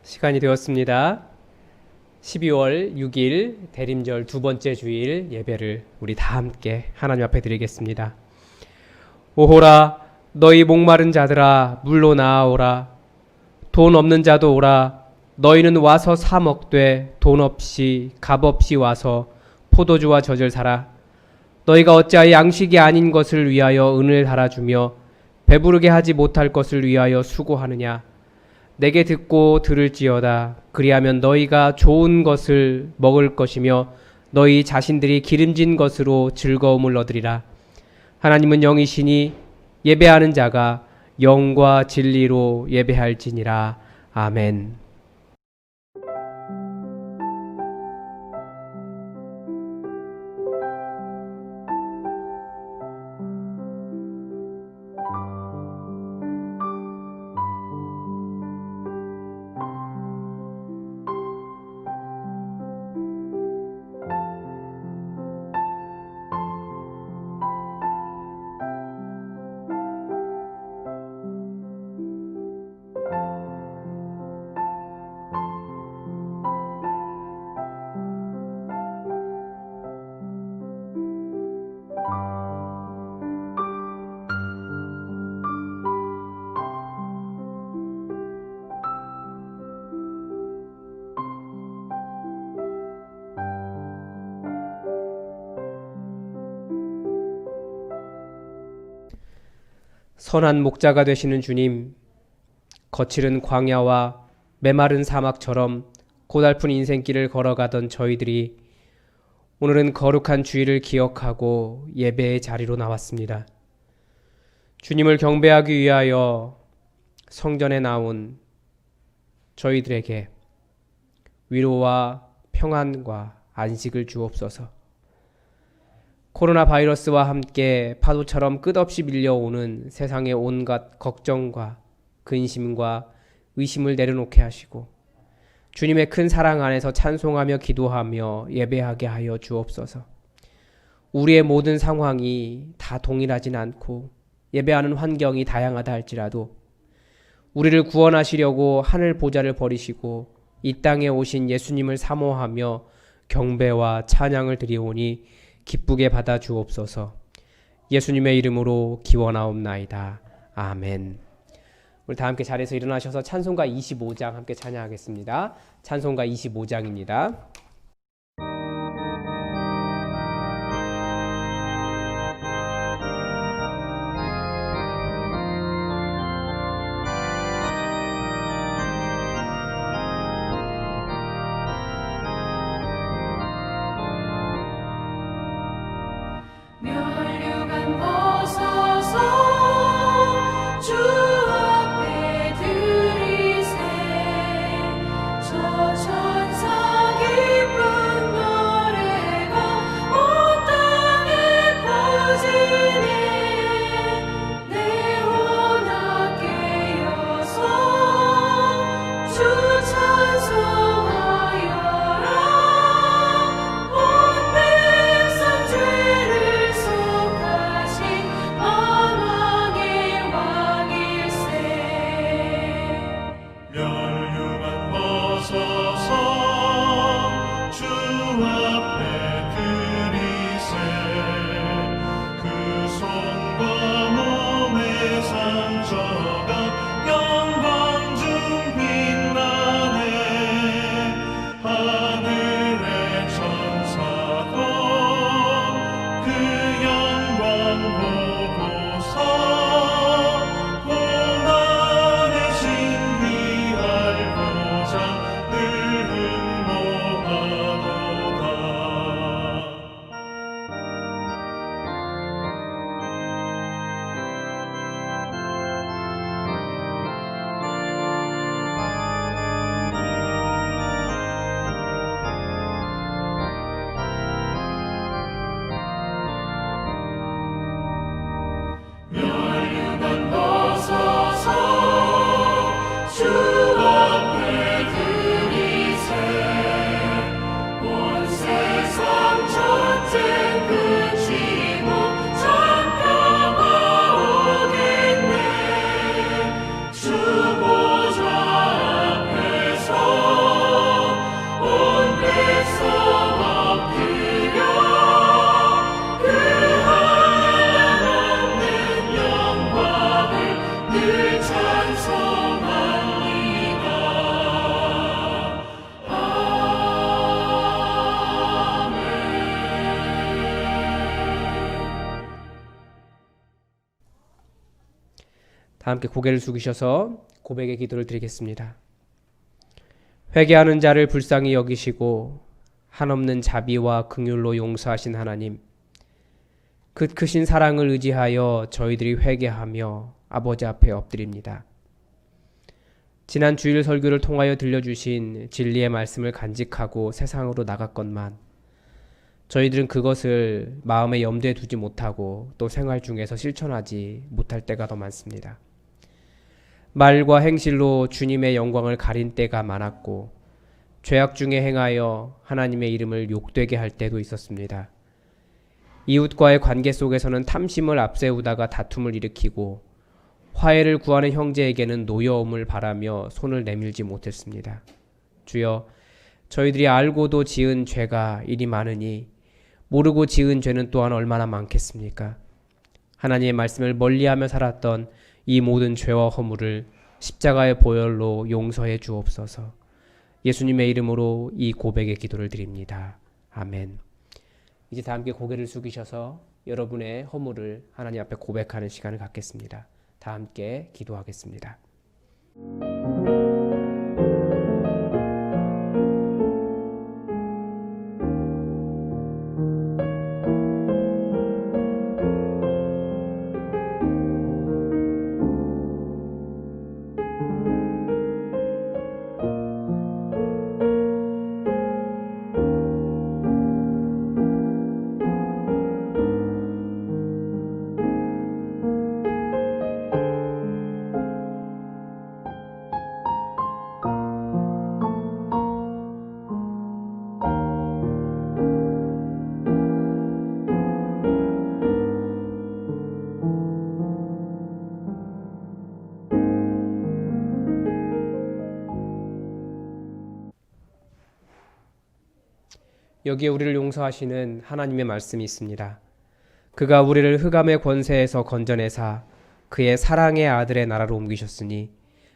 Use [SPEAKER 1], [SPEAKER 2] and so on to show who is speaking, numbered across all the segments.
[SPEAKER 1] 시간이 되었습니다. 12월 6일 대림절 두 번째 주일 예배를 우리 다 함께 하나님 앞에 드리겠습니다. 오호라 너희 목마른 자들아 물로 나아오라. 돈 없는 자도 오라. 너희는 와서 사 먹되 돈 없이 값 없이 와서 포도주와 젖을 사라. 너희가 어찌하여 양식이 아닌 것을 위하여 은을 달아주며 배부르게 하지 못할 것을 위하여 수고하느냐. 내게 듣고 들을지어다. 그리하면 너희가 좋은 것을 먹을 것이며 너희 자신들이 기름진 것으로 즐거움을 얻으리라. 하나님은 영이시니 예배하는 자가 영과 진리로 예배할지니라. 아멘. 선한 목자가 되시는 주님, 거칠은 광야와 메마른 사막처럼 고달픈 인생길을 걸어가던 저희들이 오늘은 거룩한 주일을 기억하고 예배의 자리로 나왔습니다. 주님을 경배하기 위하여 성전에 나온 저희들에게 위로와 평안과 안식을 주옵소서. 코로나 바이러스와 함께 파도처럼 끝없이 밀려오는 세상의 온갖 걱정과 근심과 의심을 내려놓게 하시고 주님의 큰 사랑 안에서 찬송하며 기도하며 예배하게 하여 주옵소서. 우리의 모든 상황이 다 동일하진 않고 예배하는 환경이 다양하다 할지라도 우리를 구원하시려고 하늘 보좌를 버리시고 이 땅에 오신 예수님을 사모하며 경배와 찬양을 드리오니 기쁘게 받아 주옵소서. 예수님의 이름으로 기원하옵나이다. 아멘. 우리 다 함께 자리에서 일어나셔서 찬송가 25장 함께 찬양하겠습니다. 찬송가 25장입니다.
[SPEAKER 2] 면류관 벗어서 주 앞에 들이세 저 천사 기쁘게 늘 찬송합니다.
[SPEAKER 1] 다 함께 고개를 숙이셔서 고백의 기도를 드리겠습니다. 회개하는 자를 불쌍히 여기시고 한없는 자비와 긍휼로 용서하신 하나님, 그 크신 사랑을 의지하여 저희들이 회개하며 아버지 앞에 엎드립니다. 지난 주일 설교를 통하여 들려주신 진리의 말씀을 간직하고 세상으로 나갔건만 저희들은 그것을 마음에 염두에 두지 못하고 또 생활 중에서 실천하지 못할 때가 더 많습니다. 말과 행실로 주님의 영광을 가린 때가 많았고 죄악 중에 행하여 하나님의 이름을 욕되게 할 때도 있었습니다. 이웃과의 관계 속에서는 탐심을 앞세우다가 다툼을 일으키고 화해를 구하는 형제에게는 노여움을 바라며 손을 내밀지 못했습니다. 주여, 저희들이 알고도 지은 죄가 이리 많으니 모르고 지은 죄는 또한 얼마나 많겠습니까? 하나님의 말씀을 멀리하며 살았던 이 모든 죄와 허물을 십자가의 보혈로 용서해 주옵소서. 예수님의 이름으로 이 고백의 기도를 드립니다. 아멘. 이제 다 함께 고개를 숙이셔서 여러분의 허물을 하나님 앞에 고백하는 시간을 갖겠습니다. 다 함께 기도하겠습니다. 여기에 우리를 용서하시는 하나님의 말씀이 있습니다. 그가 우리를 흑암의 권세에서 건져내사 그의 사랑의 아들의 나라로 옮기셨으니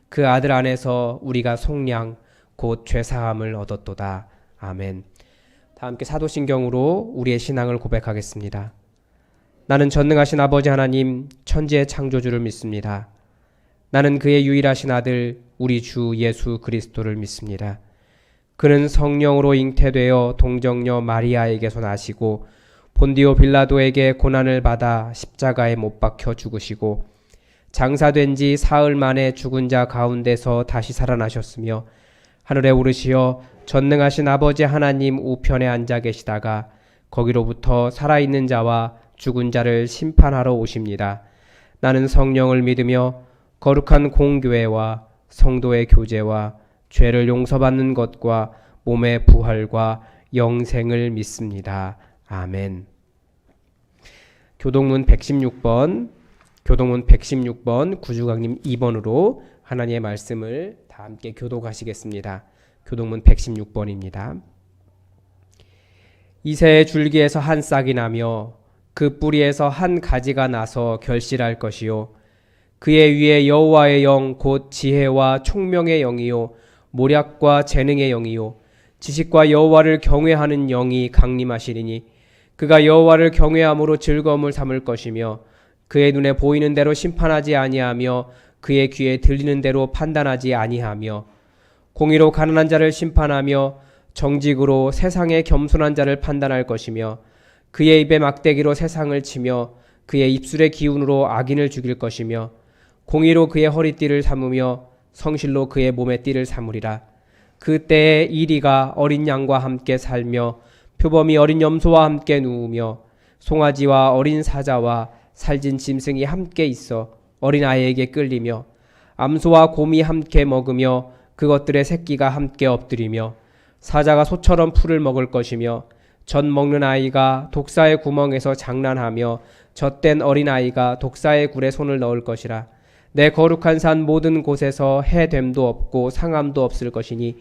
[SPEAKER 1] 그 아들 안에서 우리가 속량 곧 죄사함을 얻었도다. 아멘. 다 함께 사도신경으로 우리의 신앙을 고백하겠습니다. 나는 전능하신 아버지 하나님 천지의 창조주를 믿습니다. 나는 그의 유일하신 아들 우리 주 예수 그리스도를 믿습니다. 그는 성령으로 잉태되어 동정녀 마리아에게서 나시고 본디오 빌라도에게 고난을 받아 십자가에 못 박혀 죽으시고 장사된 지 사흘 만에 죽은 자 가운데서 다시 살아나셨으며 하늘에 오르시어 전능하신 아버지 하나님 우편에 앉아 계시다가 거기로부터 살아있는 자와 죽은 자를 심판하러 오십니다. 나는 성령을 믿으며 거룩한 공교회와 성도의 교제와 죄를 용서받는 것과 몸의 부활과 영생을 믿습니다. 아멘. 교동문 116번 구주강님 2번으로 하나님의 말씀을 다 함께 교독하시겠습니다. 교동문 116번입니다. 이새의 줄기에서 한 싹이 나며 그 뿌리에서 한 가지가 나서 결실할 것이요 그의 위에 여호와의 영 곧 지혜와 총명의 영이요 모략과 재능의 영이요 지식과 여호와를 경외하는 영이 강림하시리니 그가 여호와를 경외함으로 즐거움을 삼을 것이며 그의 눈에 보이는 대로 심판하지 아니하며 그의 귀에 들리는 대로 판단하지 아니하며 공의로 가난한 자를 심판하며 정직으로 세상의 겸손한 자를 판단할 것이며 그의 입에 막대기로 세상을 치며 그의 입술의 기운으로 악인을 죽일 것이며 공의로 그의 허리띠를 삼으며 성실로 그의 몸의 띠를 삼으리라. 그때에 이리가 어린 양과 함께 살며 표범이 어린 염소와 함께 누우며 송아지와 어린 사자와 살진 짐승이 함께 있어 어린 아이에게 끌리며 암소와 곰이 함께 먹으며 그것들의 새끼가 함께 엎드리며 사자가 소처럼 풀을 먹을 것이며 젖 먹는 아이가 독사의 구멍에서 장난하며 젖된 어린 아이가 독사의 굴에 손을 넣을 것이라. 내 거룩한 산 모든 곳에서 해됨도 없고 상함도 없을 것이니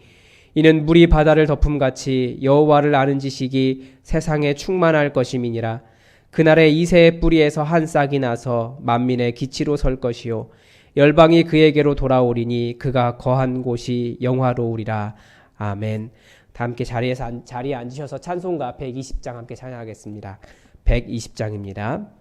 [SPEAKER 1] 이는 물이 바다를 덮음같이 여호와를 아는 지식이 세상에 충만할 것임이니라. 그날에 이새의 뿌리에서 한 싹이 나서 만민의 기치로 설 것이요 열방이 그에게로 돌아오리니 그가 거한 곳이 영화로우리라. 아멘. 다 함께 자리에 앉으셔서 찬송가 120장 함께 찬양하겠습니다. 120장입니다.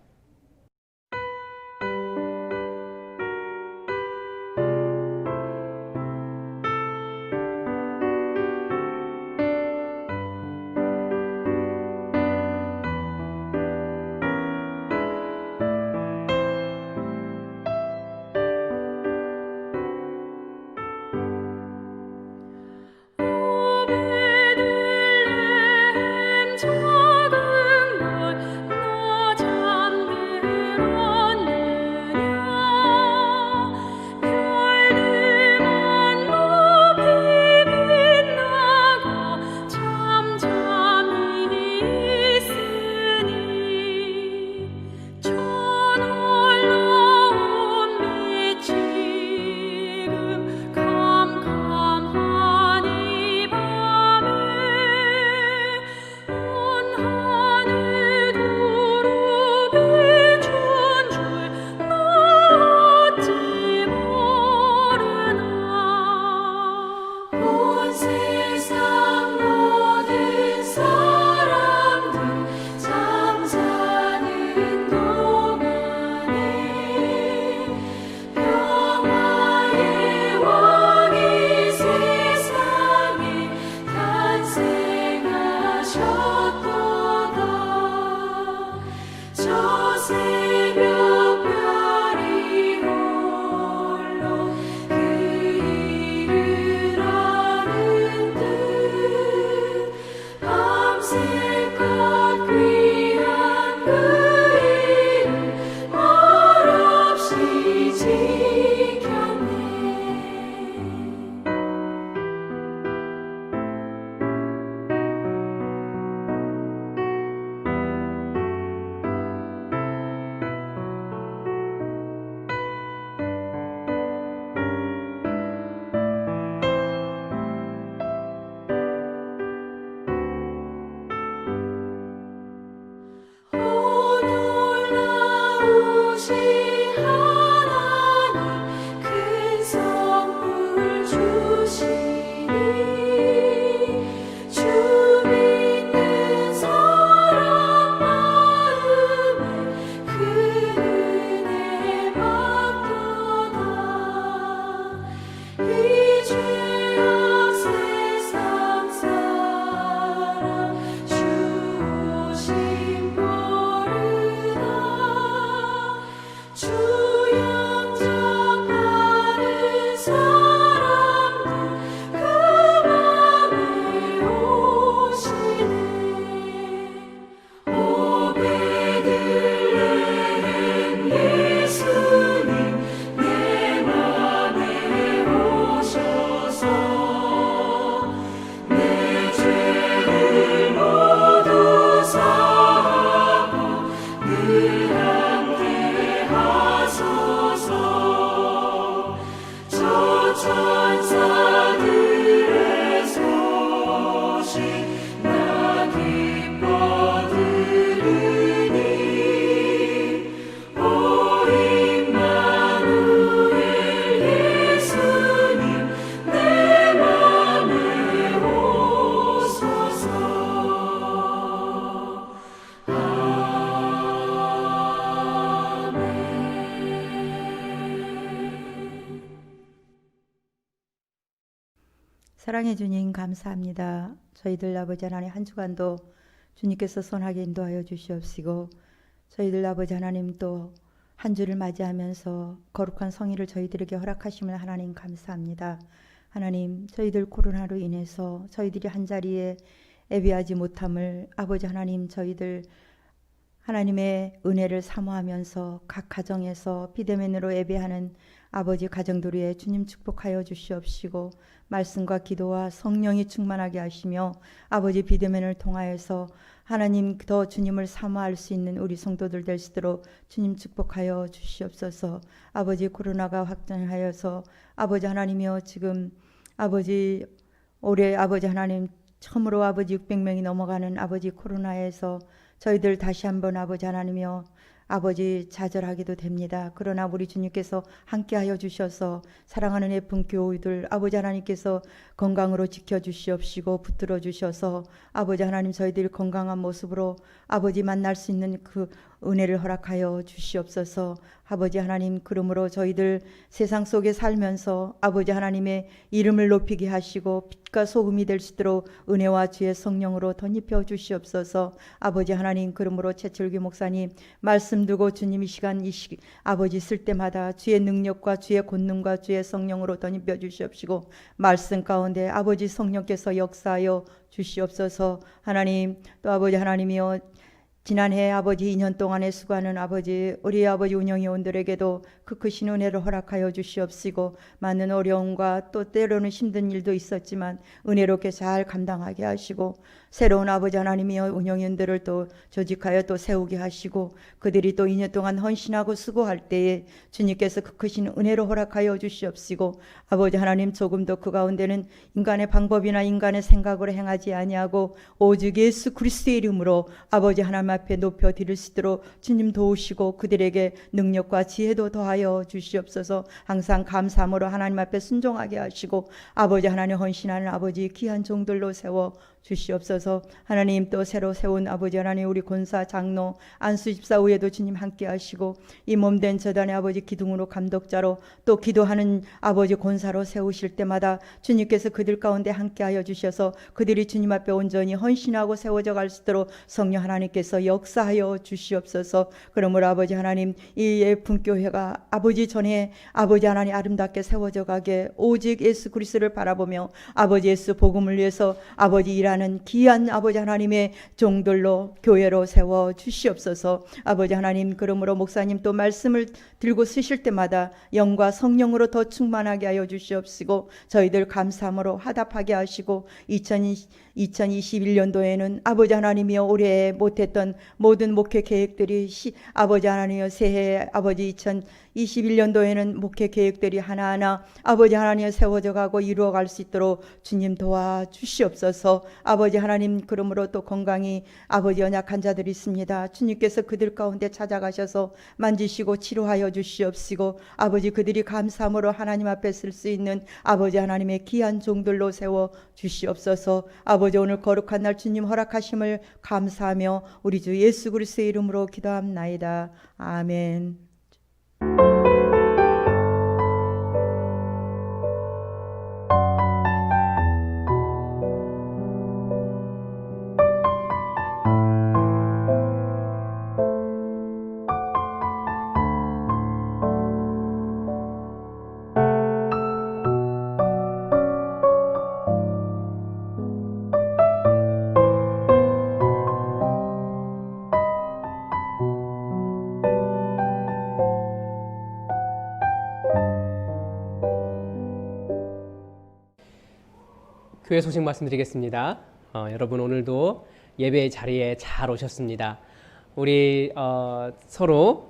[SPEAKER 3] 사랑해 주님 감사합니다. 저희들 아버지 하나님 한 주간도 주님께서 선하게 인도하여 주시옵시고 저희들 아버지 하나님 또 한 주를 맞이하면서 거룩한 성의를 저희들에게 허락하심을 하나님 감사합니다. 하나님 저희들 코로나로 인해서 저희들이 한자리에 예배하지 못함을 아버지 하나님 저희들 하나님의 은혜를 사모하면서 각 가정에서 비대면으로 예배하는 아버지 가정들 위에 주님 축복하여 주시옵시고 말씀과 기도와 성령이 충만하게 하시며 아버지 비대면을 통하여서 하나님 더 주님을 사모할 수 있는 우리 성도들 될 수 있도록 주님 축복하여 주시옵소서. 아버지 코로나가 확산하여서 아버지 하나님이여 지금 아버지 올해 아버지 하나님 처음으로 아버지 600명이 넘어가는 아버지 코로나에서 저희들 다시 한번 아버지 하나님이여 아버지 좌절하게도 됩니다. 그러나 우리 주님께서 함께하여 주셔서 사랑하는 예쁜 교우들 아버지 하나님께서 건강으로 지켜주시옵시고 붙들어 주셔서 아버지 하나님 저희들이 건강한 모습으로 아버지 만날 수 있는 그 은혜를 허락하여 주시옵소서. 아버지 하나님 그러므로 저희들 세상 속에 살면서 아버지 하나님의 이름을 높이게 하시고 빛과 소금이 될 수 있도록 은혜와 주의 성령으로 덧입혀 주시옵소서. 아버지 하나님 그러므로 최철규 목사님 말씀 들고 주님 이 시간 아버지 쓸 때마다 주의 능력과 주의 권능과 주의 성령으로 덧입혀 주시옵시고 말씀 가운데 아버지 성령께서 역사하여 주시옵소서. 하나님 또 아버지 하나님이여 지난해 아버지 2년 동안의 수고하는 아버지 우리 아버지 운영위원들에게도 그 크신 은혜를 허락하여 주시옵시고 많은 어려움과 또 때로는 힘든 일도 있었지만 은혜롭게 잘 감당하게 하시고 새로운 아버지 하나님이여 운영위원들을 또 조직하여 또 세우게 하시고 그들이 또 2년 동안 헌신하고 수고할 때에 주님께서 그 크신 은혜를 허락하여 주시옵시고 아버지 하나님 조금도 그 가운데는 인간의 방법이나 인간의 생각으로 행하지 아니하고 오직 예수 그리스도의 이름으로 아버지 하나님 앞에 높여 드릴 수 있도록 주님 도우시고 그들에게 능력과 지혜도 더하여 주시옵소서. 항상 감사함으로 하나님 앞에 순종하게 하시고 아버지 하나님 헌신하는 아버지 귀한 종들로 세워 주시옵소서. 하나님 또 새로 세운 아버지 하나님 우리 권사 장로 안수 집사 외에도 주님 함께 하시고 이 몸된 저단의 아버지 기둥으로 감독자로 또 기도하는 아버지 권사로 세우실 때마다 주님께서 그들 가운데 함께 하여 주셔서 그들이 주님 앞에 온전히 헌신하고 세워져 갈 수 있도록 성령 하나님께서 역사하여 주시옵소서. 그러므로 아버지 하나님 이 예쁜 교회가 아버지 전에 아버지 하나님 아름답게 세워져 가게 오직 예수 그리스도를 바라보며 아버지 예수 복음을 위해서 아버지 일하는 귀한 아버지 하나님의 종들로 교회로 세워 주시옵소서. 아버지 하나님 그러므로 목사님 또 말씀을 들고 쓰실 때마다 영과 성령으로 더 충만하게 하여 주시옵시고 저희들 감사함으로 화답하게 하시고 2021년도에는 아버지 하나님이여 올해 못했던 모든 목회 계획들이 아버지 하나님이여 새해 아버지 2021년도에는 목회 계획들이 하나하나 아버지 하나님이여 세워져 가고 이루어갈 수 있도록 주님 도와주시옵소서. 아버지 하나님 그러므로 또 건강히 아버지 연약한 자들이 있습니다. 주님께서 그들 가운데 찾아가셔서 만지시고 치료하여 주시옵시고 아버지 그들이 감사함으로 하나님 앞에 쓸 수 있는 아버지 하나님의 귀한 종들로 세워 주시옵소서. 아버지 오늘 거룩한 날 주님 허락하심을 감사하며 우리 주 예수 그리스도의 이름으로 기도합나이다. 아멘.
[SPEAKER 1] 교회 소식 말씀드리겠습니다. 여러분 오늘도 예배 자리에 잘 오셨습니다. 우리 서로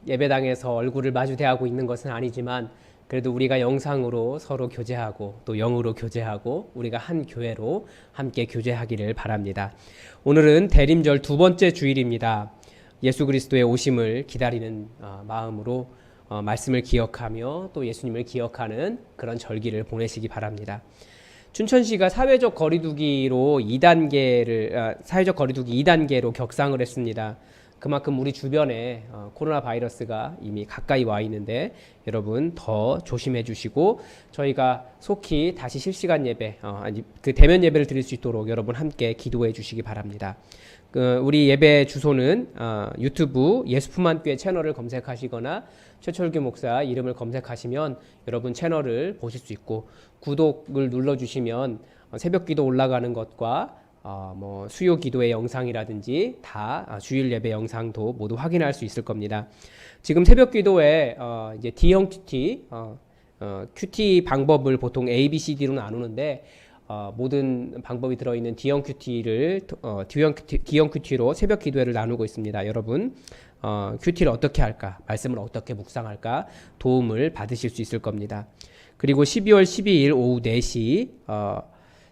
[SPEAKER 1] 예배당에서 얼굴을 마주 대하고 있는 것은 아니지만 그래도 우리가 영상으로 서로 교제하고 또 영으로 교제하고 우리가 한 교회로 함께 교제하기를 바랍니다. 오늘은 대림절 두 번째 주일입니다. 예수 그리스도의 오심을 기다리는 마음으로 말씀을 기억하며 또 예수님을 기억하는 그런 절기를 보내시기 바랍니다. 춘천시가 사회적 거리두기로 2단계로 격상을 했습니다. 그만큼 우리 주변에 코로나 바이러스가 이미 가까이 와 있는데 여러분 더 조심해 주시고 저희가 속히 다시 실시간 예배, 그 대면 예배를 드릴 수 있도록 여러분 함께 기도해 주시기 바랍니다. 우리 예배 주소는 유튜브 예수품안교회 채널을 검색하시거나 최철규 목사 이름을 검색하시면 여러분 채널을 보실 수 있고 구독을 눌러주시면 새벽기도 올라가는 것과 수요 기도의 영상이라든지 다 주일 예배 영상도 모두 확인할 수 있을 겁니다. 지금 새벽기도에 이제 D형 큐티 방법을 보통 A, B, C, D로 나누는데 모든 방법이 들어있는 D형 큐티로 새벽 기도회를 나누고 있습니다. 여러분 큐티를 어떻게 할까, 말씀을 어떻게 묵상할까 도움을 받으실 수 있을 겁니다. 그리고 12월 12일 오후 4시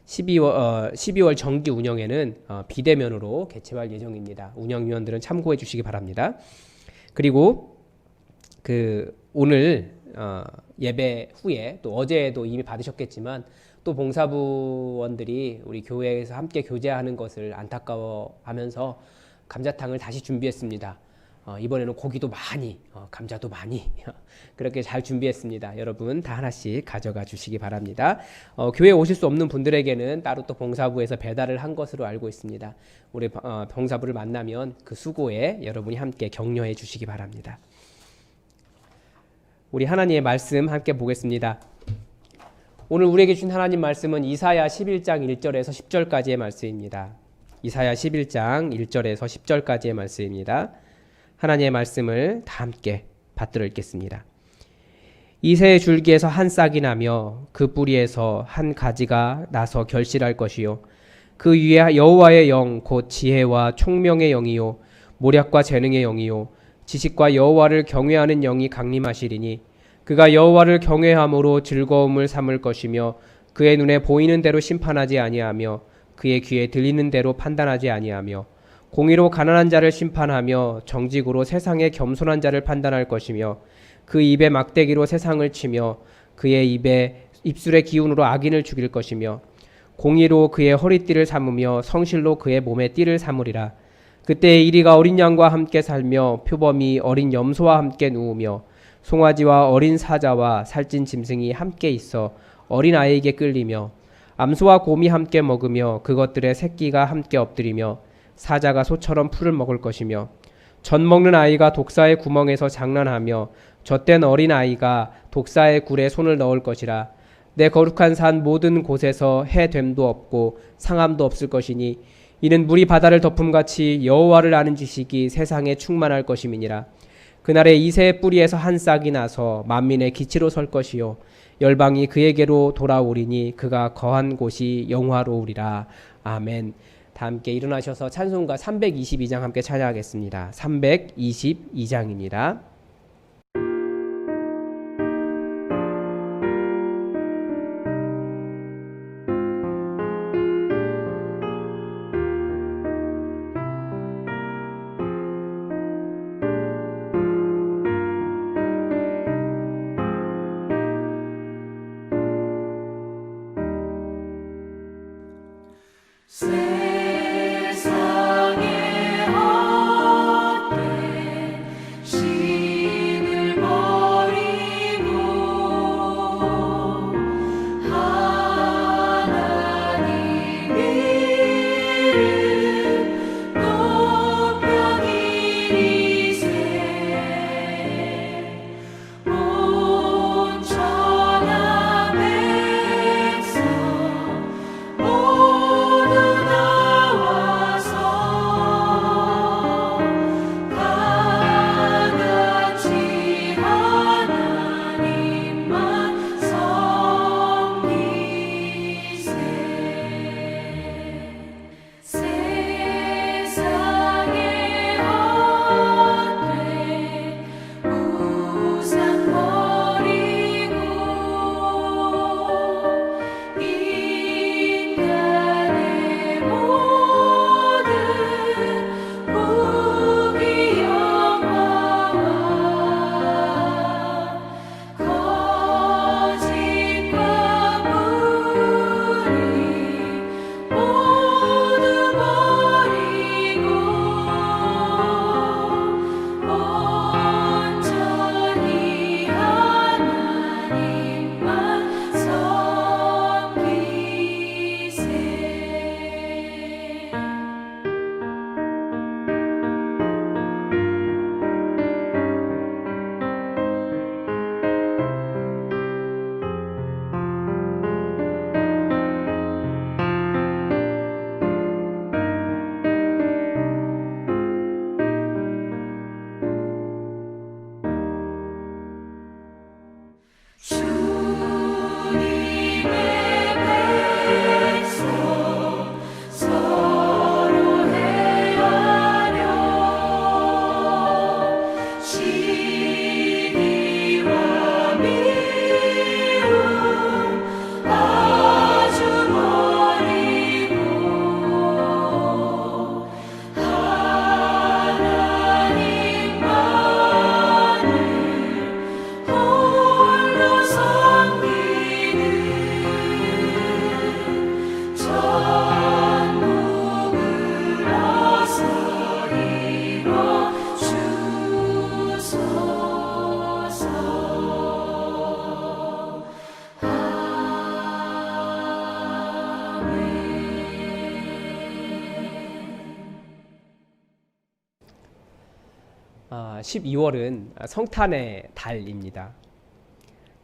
[SPEAKER 1] 12월 정기 운영회는 비대면으로 개최할 예정입니다. 운영위원들은 참고해 주시기 바랍니다. 그리고 오늘 예배 후에 또 어제도 이미 받으셨겠지만 또 봉사부원들이 우리 교회에서 함께 교제하는 것을 안타까워하면서 감자탕을 다시 준비했습니다. 이번에는 고기도 많이, 감자도 많이 그렇게 잘 준비했습니다. 여러분 다 하나씩 가져가 주시기 바랍니다. 교회에 오실 수 없는 분들에게는 따로 또 봉사부에서 배달을 한 것으로 알고 있습니다. 우리 봉사부를 만나면 그 수고에 여러분이 함께 격려해 주시기 바랍니다. 우리 하나님의 말씀 함께 보겠습니다. 오늘 우리에게 주신 하나님 말씀은 이사야 11장 1절에서 10절까지의 말씀입니다. 이사야 11장 1절에서 10절까지의 말씀입니다. 하나님의 말씀을 다 함께 받들어 읽겠습니다. 이새의 줄기에서 한 싹이 나며 그 뿌리에서 한 가지가 나서 결실할 것이요 그 위에 여호와의 영 곧 지혜와 총명의 영이요 모략과 재능의 영이요 지식과 여호와를 경외하는 영이 강림하시리니 그가 여호와를 경외함으로 즐거움을 삼을 것이며 그의 눈에 보이는 대로 심판하지 아니하며 그의 귀에 들리는 대로 판단하지 아니하며 공의로 가난한 자를 심판하며 정직으로 세상의 겸손한 자를 판단할 것이며 그 입에 막대기로 세상을 치며 그의 입술의 기운으로 악인을 죽일 것이며 공의로 그의 허리띠를 삼으며 성실로 그의 몸에 띠를 삼으리라. 그때 이리가 어린 양과 함께 살며 표범이 어린 염소와 함께 누우며 송아지와 어린 사자와 살찐 짐승이 함께 있어 어린 아이에게 끌리며 암소와 곰이 함께 먹으며 그것들의 새끼가 함께 엎드리며 사자가 소처럼 풀을 먹을 것이며 젖 먹는 아이가 독사의 구멍에서 장난하며 젖된 어린 아이가 독사의 굴에 손을 넣을 것이라. 내 거룩한 산 모든 곳에서 해됨도 없고 상함도 없을 것이니 이는 물이 바다를 덮음같이 여호와를 아는 지식이 세상에 충만할 것임이니라. 그날에 이새의 뿌리에서 한 싹이 나서 만민의 기치로 설 것이요 열방이 그에게로 돌아오리니 그가 거한 곳이 영화로우리라. 아멘. 다 함께 일어나셔서 찬송가 322장 함께 찬양하겠습니다. 322장입니다.
[SPEAKER 2] 세상의 헛된 신을 버리고 하나님 이름 높여 기리세. 온 천하 백성 모두 다
[SPEAKER 1] 12월은 성탄의 달입니다.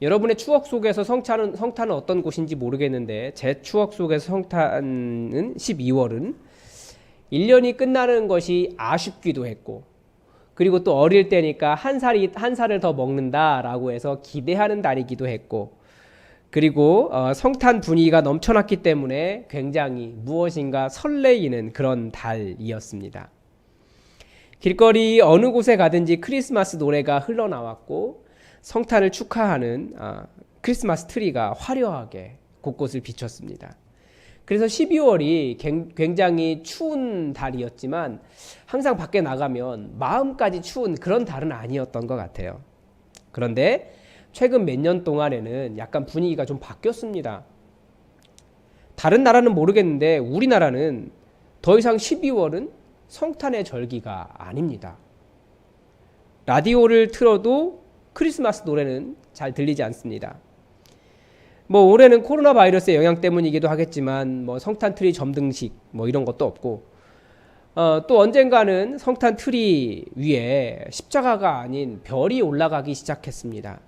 [SPEAKER 1] 여러분의 추억 속에서 성탄은 어떤 곳인지 모르겠는데 제 추억 속에서 성탄은 12월은 1년이 끝나는 것이 아쉽기도 했고, 그리고 또 어릴 때니까 한 살을 더 먹는다라고 해서 기대하는 달이기도 했고, 그리고 성탄 분위기가 넘쳐났기 때문에 굉장히 무엇인가 설레이는 그런 달이었습니다. 길거리 어느 곳에 가든지 크리스마스 노래가 흘러나왔고, 성탄을 축하하는 크리스마스 트리가 화려하게 곳곳을 비췄습니다. 그래서 12월이 굉장히 추운 달이었지만 항상 밖에 나가면 마음까지 추운 그런 달은 아니었던 것 같아요. 그런데 최근 몇 년 동안에는 약간 분위기가 좀 바뀌었습니다. 다른 나라는 모르겠는데 우리나라는 더 이상 12월은 성탄의 절기가 아닙니다. 라디오를 틀어도 크리스마스 노래는 잘 들리지 않습니다. 뭐 올해는 코로나 바이러스의 영향 때문이기도 하겠지만 뭐 성탄 트리 점등식 뭐 이런 것도 없고, 또 언젠가는 성탄 트리 위에 십자가가 아닌 별이 올라가기 시작했습니다.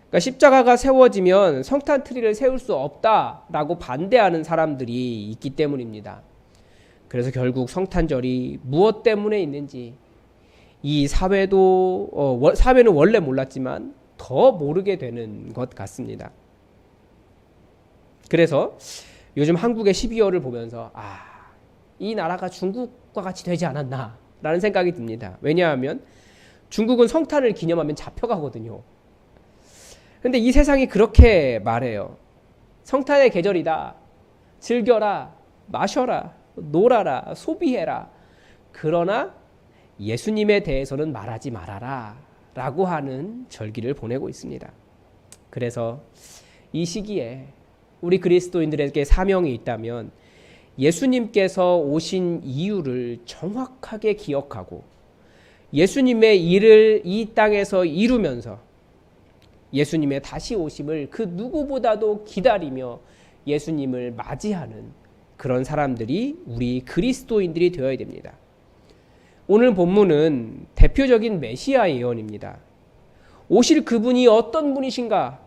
[SPEAKER 1] 그러니까 십자가가 세워지면 성탄 트리를 세울 수 없다라고 반대하는 사람들이 있기 때문입니다. 그래서 결국 성탄절이 무엇 때문에 있는지 이 사회는 원래 몰랐지만 더 모르게 되는 것 같습니다. 그래서 요즘 한국의 12월을 보면서 이 나라가 중국과 같이 되지 않았나 라는 생각이 듭니다. 왜냐하면 중국은 성탄을 기념하면 잡혀가거든요. 근데 이 세상이 그렇게 말해요. 성탄의 계절이다. 즐겨라, 마셔라, 놀아라, 소비해라. 그러나 예수님에 대해서는 말하지 말아라 라고 하는 절기를 보내고 있습니다. 그래서 이 시기에 우리 그리스도인들에게 사명이 있다면 예수님께서 오신 이유를 정확하게 기억하고 예수님의 일을 이 땅에서 이루면서 예수님의 다시 오심을 그 누구보다도 기다리며 예수님을 맞이하는 그런 사람들이 우리 그리스도인들이 되어야 됩니다. 오늘 본문은 대표적인 메시아 예언입니다. 오실 그분이 어떤 분이신가,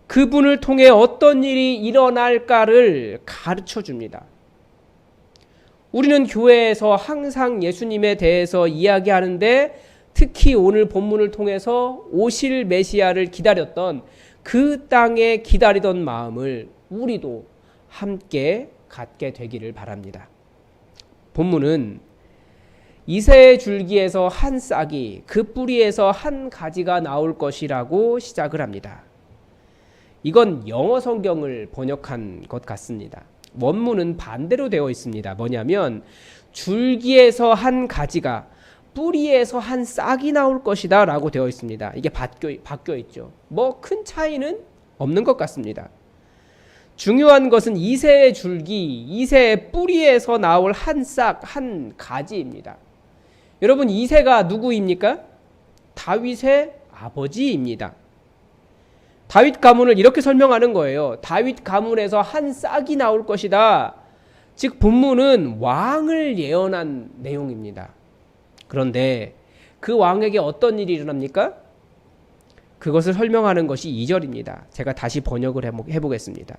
[SPEAKER 1] 그분을 통해 어떤 일이 일어날까를 가르쳐 줍니다. 우리는 교회에서 항상 예수님에 대해서 이야기하는데 특히 오늘 본문을 통해서 오실 메시아를 기다렸던 그 땅에 기다리던 마음을 우리도 함께 갖게 되기를 바랍니다. 본문은 이새의 줄기에서 한 싹이 그 뿌리에서 한 가지가 나올 것이라고 시작을 합니다. 이건 영어 성경을 번역한 것 같습니다. 원문은 반대로 되어 있습니다. 뭐냐면 줄기에서 한 가지가 뿌리에서 한 싹이 나올 것이다 라고 되어 있습니다. 이게 바뀌어 있죠. 뭐 큰 차이는 없는 것 같습니다. 중요한 것은 이새의 줄기, 이새의 뿌리에서 나올 한 싹, 한 가지입니다. 여러분, 이새가 누구입니까? 다윗의 아버지입니다. 다윗 가문을 이렇게 설명하는 거예요. 다윗 가문에서 한 싹이 나올 것이다. 즉 본문은 왕을 예언한 내용입니다. 그런데 그 왕에게 어떤 일이 일어납니까? 그것을 설명하는 것이 2절입니다. 제가 다시 번역을 해보겠습니다.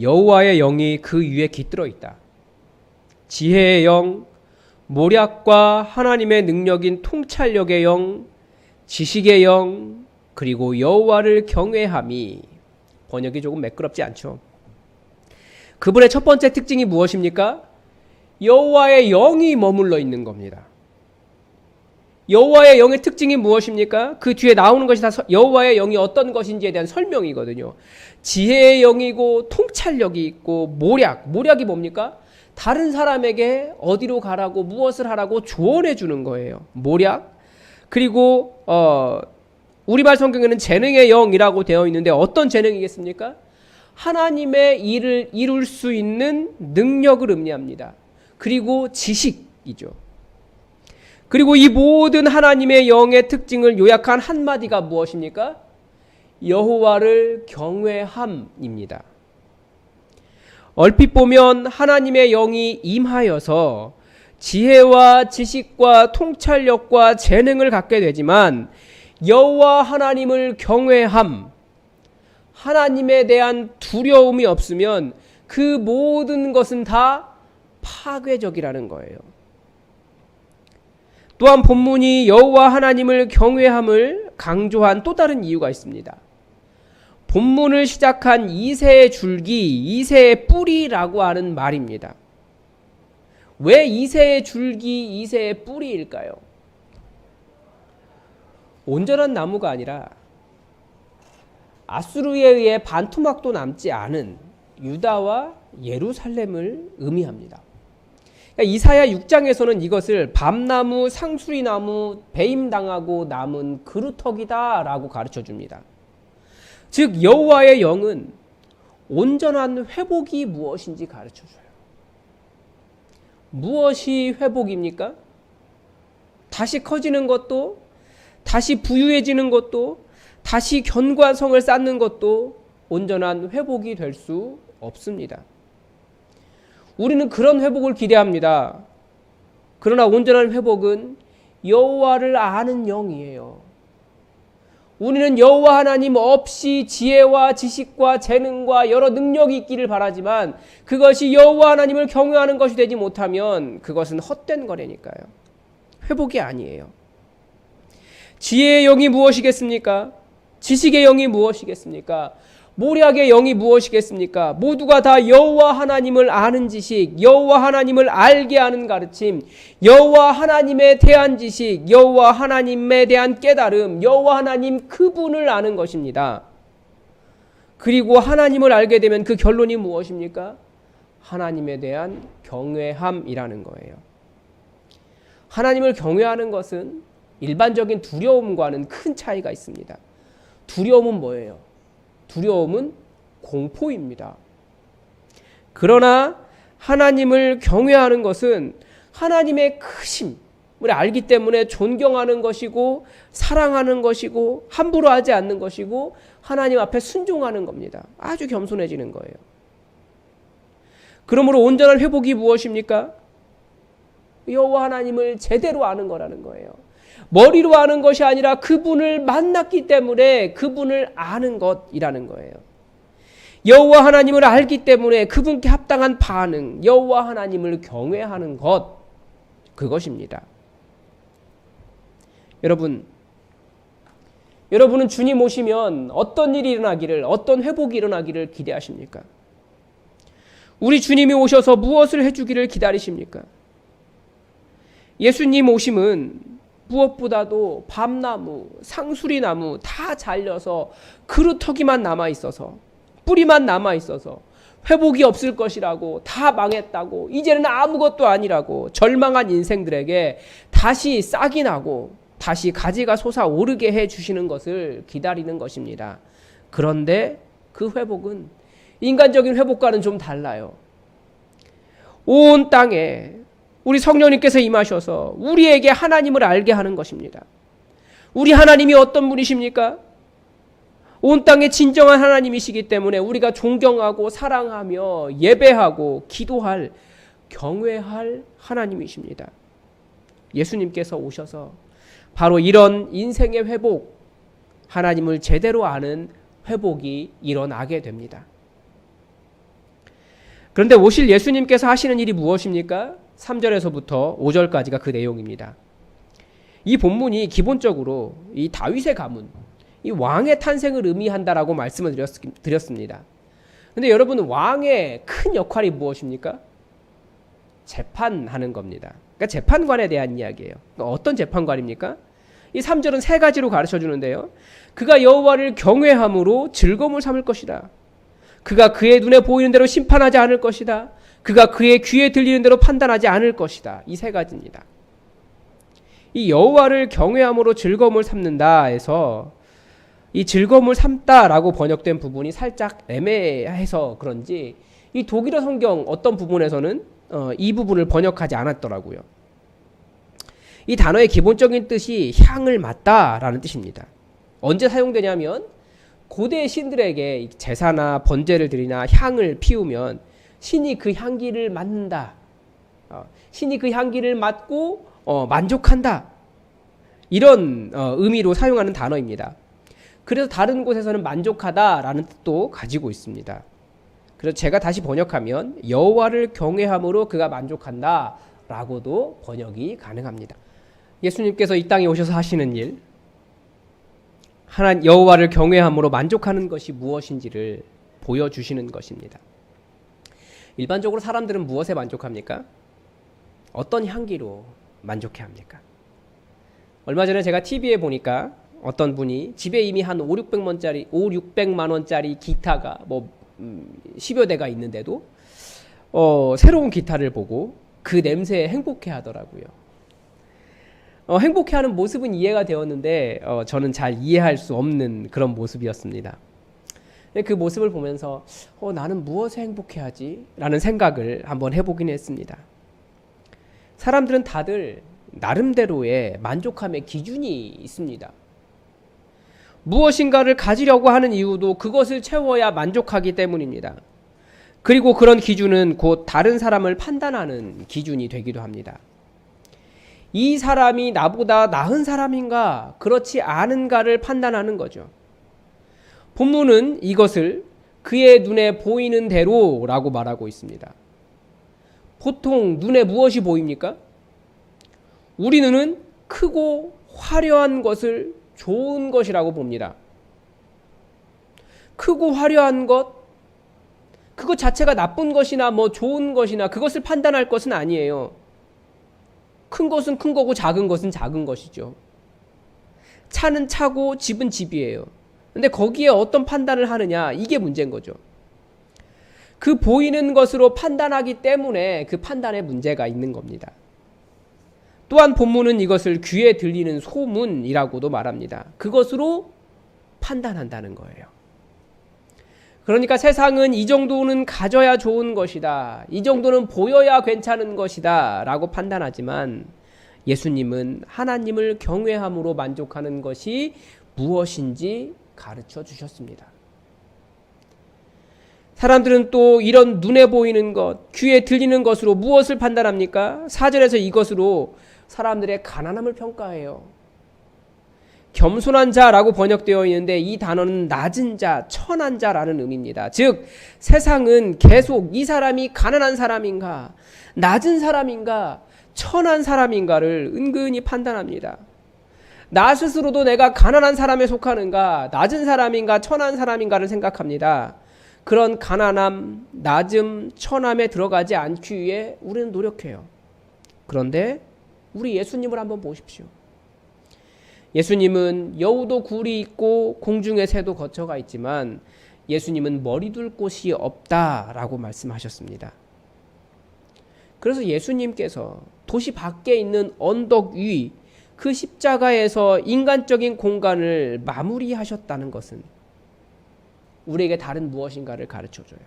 [SPEAKER 1] 여호와의 영이 그 위에 깃들어 있다. 지혜의 영, 모략과 하나님의 능력인 통찰력의 영, 지식의 영, 그리고 여호와를 경외함이. 번역이 조금 매끄럽지 않죠. 그분의 첫 번째 특징이 무엇입니까? 여호와의 영이 머물러 있는 겁니다. 여호와의 영의 특징이 무엇입니까? 그 뒤에 나오는 것이 다 여호와의 영이 어떤 것인지에 대한 설명이거든요. 지혜의 영이고 통찰력이 있고 모략이 뭡니까? 다른 사람에게 어디로 가라고 무엇을 하라고 조언해 주는 거예요. 모략. 그리고 우리말 성경에는 재능의 영이라고 되어 있는데 어떤 재능이겠습니까? 하나님의 일을 이룰 수 있는 능력을 의미합니다. 그리고 지식이죠. 그리고 이 모든 하나님의 영의 특징을 요약한 한마디가 무엇입니까? 여호와를 경외함입니다. 얼핏 보면 하나님의 영이 임하여서 지혜와 지식과 통찰력과 재능을 갖게 되지만 여호와 하나님을 경외함, 하나님에 대한 두려움이 없으면 그 모든 것은 다 파괴적이라는 거예요. 또한 본문이 여호와 하나님을 경외함을 강조한 또 다른 이유가 있습니다. 본문을 시작한 이새의 줄기, 이새의 뿌리라고 하는 말입니다. 왜 이새의 줄기, 이새의 뿌리일까요? 온전한 나무가 아니라 아수르에 의해 반토막도 남지 않은 유다와 예루살렘을 의미합니다. 그러니까 이사야 6장에서는 이것을 밤나무, 상수리나무, 배임당하고 남은 그루터기다 라고 가르쳐 줍니다. 즉 여호와의 영은 온전한 회복이 무엇인지 가르쳐 줘요. 무엇이 회복입니까? 다시 커지는 것도, 다시 부유해지는 것도, 다시 견고성을 쌓는 것도 온전한 회복이 될 수 없습니다. 우리는 그런 회복을 기대합니다. 그러나 온전한 회복은 여호와를 아는 영이에요. 우리는 여호와 하나님 없이 지혜와 지식과 재능과 여러 능력이 있기를 바라지만 그것이 여호와 하나님을 경외하는 것이 되지 못하면 그것은 헛된 거래니까요. 회복이 아니에요. 지혜의 영이 무엇이겠습니까? 지식의 영이 무엇이겠습니까? 모략의 영이 무엇이겠습니까? 모두가 다 여호와 하나님을 아는 지식, 여호와 하나님을 알게 하는 가르침, 여호와 하나님에 대한 지식, 여호와 하나님에 대한 깨달음, 여호와 하나님 그분을 아는 것입니다. 그리고 하나님을 알게 되면 그 결론이 무엇입니까? 하나님에 대한 경외함이라는 거예요. 하나님을 경외하는 것은 일반적인 두려움과는 큰 차이가 있습니다. 두려움은 뭐예요? 두려움은 공포입니다. 그러나 하나님을 경외하는 것은 하나님의 크심을 알기 때문에 존경하는 것이고 사랑하는 것이고 함부로 하지 않는 것이고 하나님 앞에 순종하는 겁니다. 아주 겸손해지는 거예요. 그러므로 온전한 회복이 무엇입니까? 여호와 하나님을 제대로 아는 거라는 거예요. 머리로 아는 것이 아니라 그분을 만났기 때문에 그분을 아는 것이라는 거예요. 여호와 하나님을 알기 때문에 그분께 합당한 반응, 여호와 하나님을 경외하는 것, 그것입니다. 여러분은 주님 오시면 어떤 일이 일어나기를, 어떤 회복이 일어나기를 기대하십니까? 우리 주님이 오셔서 무엇을 해주기를 기다리십니까? 예수님 오심은 무엇보다도 밤나무, 상수리나무 다 잘려서 그루터기만 남아있어서, 뿌리만 남아있어서 회복이 없을 것이라고, 다 망했다고, 이제는 아무것도 아니라고 절망한 인생들에게 다시 싹이 나고 다시 가지가 솟아오르게 해주시는 것을 기다리는 것입니다. 그런데 그 회복은 인간적인 회복과는 좀 달라요. 온 땅에 우리 성령님께서 임하셔서 우리에게 하나님을 알게 하는 것입니다. 우리 하나님이 어떤 분이십니까? 온 땅의 진정한 하나님이시기 때문에 우리가 존경하고 사랑하며 예배하고 기도할, 경외할 하나님이십니다. 예수님께서 오셔서 바로 이런 인생의 회복, 하나님을 제대로 아는 회복이 일어나게 됩니다. 그런데 오실 예수님께서 하시는 일이 무엇입니까? 3절에서부터 5절까지가 그 내용입니다. 이 본문이 기본적으로 이 다윗의 가문, 이 왕의 탄생을 의미한다라고 말씀을 드렸습니다. 그런데 여러분, 왕의 큰 역할이 무엇입니까? 재판하는 겁니다. 그러니까 재판관에 대한 이야기예요. 그러니까 어떤 재판관입니까? 이 3절은 세 가지로 가르쳐 주는데요. 그가 여호와를 경외함으로 즐거움을 삼을 것이다. 그가 그의 눈에 보이는 대로 심판하지 않을 것이다. 그가 그의 귀에 들리는 대로 판단하지 않을 것이다. 이 세 가지입니다. 이 여호와를 경외함으로 즐거움을 삼는다 해서 이 즐거움을 삼다라고 번역된 부분이 살짝 애매해서 그런지 이 독일어 성경 어떤 부분에서는 이 부분을 번역하지 않았더라고요. 이 단어의 기본적인 뜻이 향을 맡다라는 뜻입니다. 언제 사용되냐면 고대 신들에게 제사나 번제를 드리나 향을 피우면 신이 그 향기를 맡는다, 신이 그 향기를 맡고 만족한다. 이런 의미로 사용하는 단어입니다. 그래서 다른 곳에서는 만족하다라는 뜻도 가지고 있습니다. 그래서 제가 다시 번역하면 여호와를 경외함으로 그가 만족한다라고도 번역이 가능합니다. 예수님께서 이 땅에 오셔서 하시는 일, 하나님 여호와를 경외함으로 만족하는 것이 무엇인지를 보여주시는 것입니다. 일반적으로 사람들은 무엇에 만족합니까? 어떤 향기로 만족해 합니까? 얼마 전에 제가 TV에 보니까 어떤 분이 집에 이미 한 600만 원짜리 기타가 10여 대가 있는데도 새로운 기타를 보고 그 냄새에 행복해 하더라고요. 행복해하는 모습은 이해가 되었는데 저는 잘 이해할 수 없는 그런 모습이었습니다. 그 모습을 보면서 나는 무엇에 행복해하지? 라는 생각을 한번 해보긴 했습니다. 사람들은 다들 나름대로의 만족함의 기준이 있습니다. 무엇인가를 가지려고 하는 이유도 그것을 채워야 만족하기 때문입니다. 그리고 그런 기준은 곧 다른 사람을 판단하는 기준이 되기도 합니다. 이 사람이 나보다 나은 사람인가, 그렇지 않은가를 판단하는 거죠. 본문은 이것을 그의 눈에 보이는 대로라고 말하고 있습니다. 보통 눈에 무엇이 보입니까? 우리 눈은 크고 화려한 것을 좋은 것이라고 봅니다. 크고 화려한 것, 그것 자체가 나쁜 것이나 좋은 것이나 그것을 판단할 것은 아니에요. 큰 것은 큰 거고 작은 것은 작은 것이죠. 차는 차고 집은 집이에요. 근데 거기에 어떤 판단을 하느냐, 이게 문제인 거죠. 그 보이는 것으로 판단하기 때문에 그 판단에 문제가 있는 겁니다. 또한 본문은 이것을 귀에 들리는 소문이라고도 말합니다. 그것으로 판단한다는 거예요. 그러니까 세상은 이 정도는 가져야 좋은 것이다, 이 정도는 보여야 괜찮은 것이다 라고 판단하지만 예수님은 하나님을 경외함으로 만족하는 것이 무엇인지 가르쳐 주셨습니다. 사람들은 또 이런 눈에 보이는 것, 귀에 들리는 것으로 무엇을 판단합니까? 4절에서 이것으로 사람들의 가난함을 평가해요. 겸손한 자라고 번역되어 있는데 이 단어는 낮은 자, 천한 자라는 의미입니다. 즉 세상은 계속 이 사람이 가난한 사람인가, 낮은 사람인가, 천한 사람인가를 은근히 판단합니다. 나 스스로도 내가 가난한 사람에 속하는가, 낮은 사람인가, 천한 사람인가를 생각합니다. 그런 가난함, 낮음, 천함에 들어가지 않기 위해 우리는 노력해요. 그런데 우리 예수님을 한번 보십시오. 예수님은 여우도 굴이 있고 공중의 새도 거처가 있지만 예수님은 머리 둘 곳이 없다라고 말씀하셨습니다. 그래서 예수님께서 도시 밖에 있는 언덕 위 그 십자가에서 인간적인 공간을 마무리하셨다는 것은 우리에게 다른 무엇인가를 가르쳐줘요.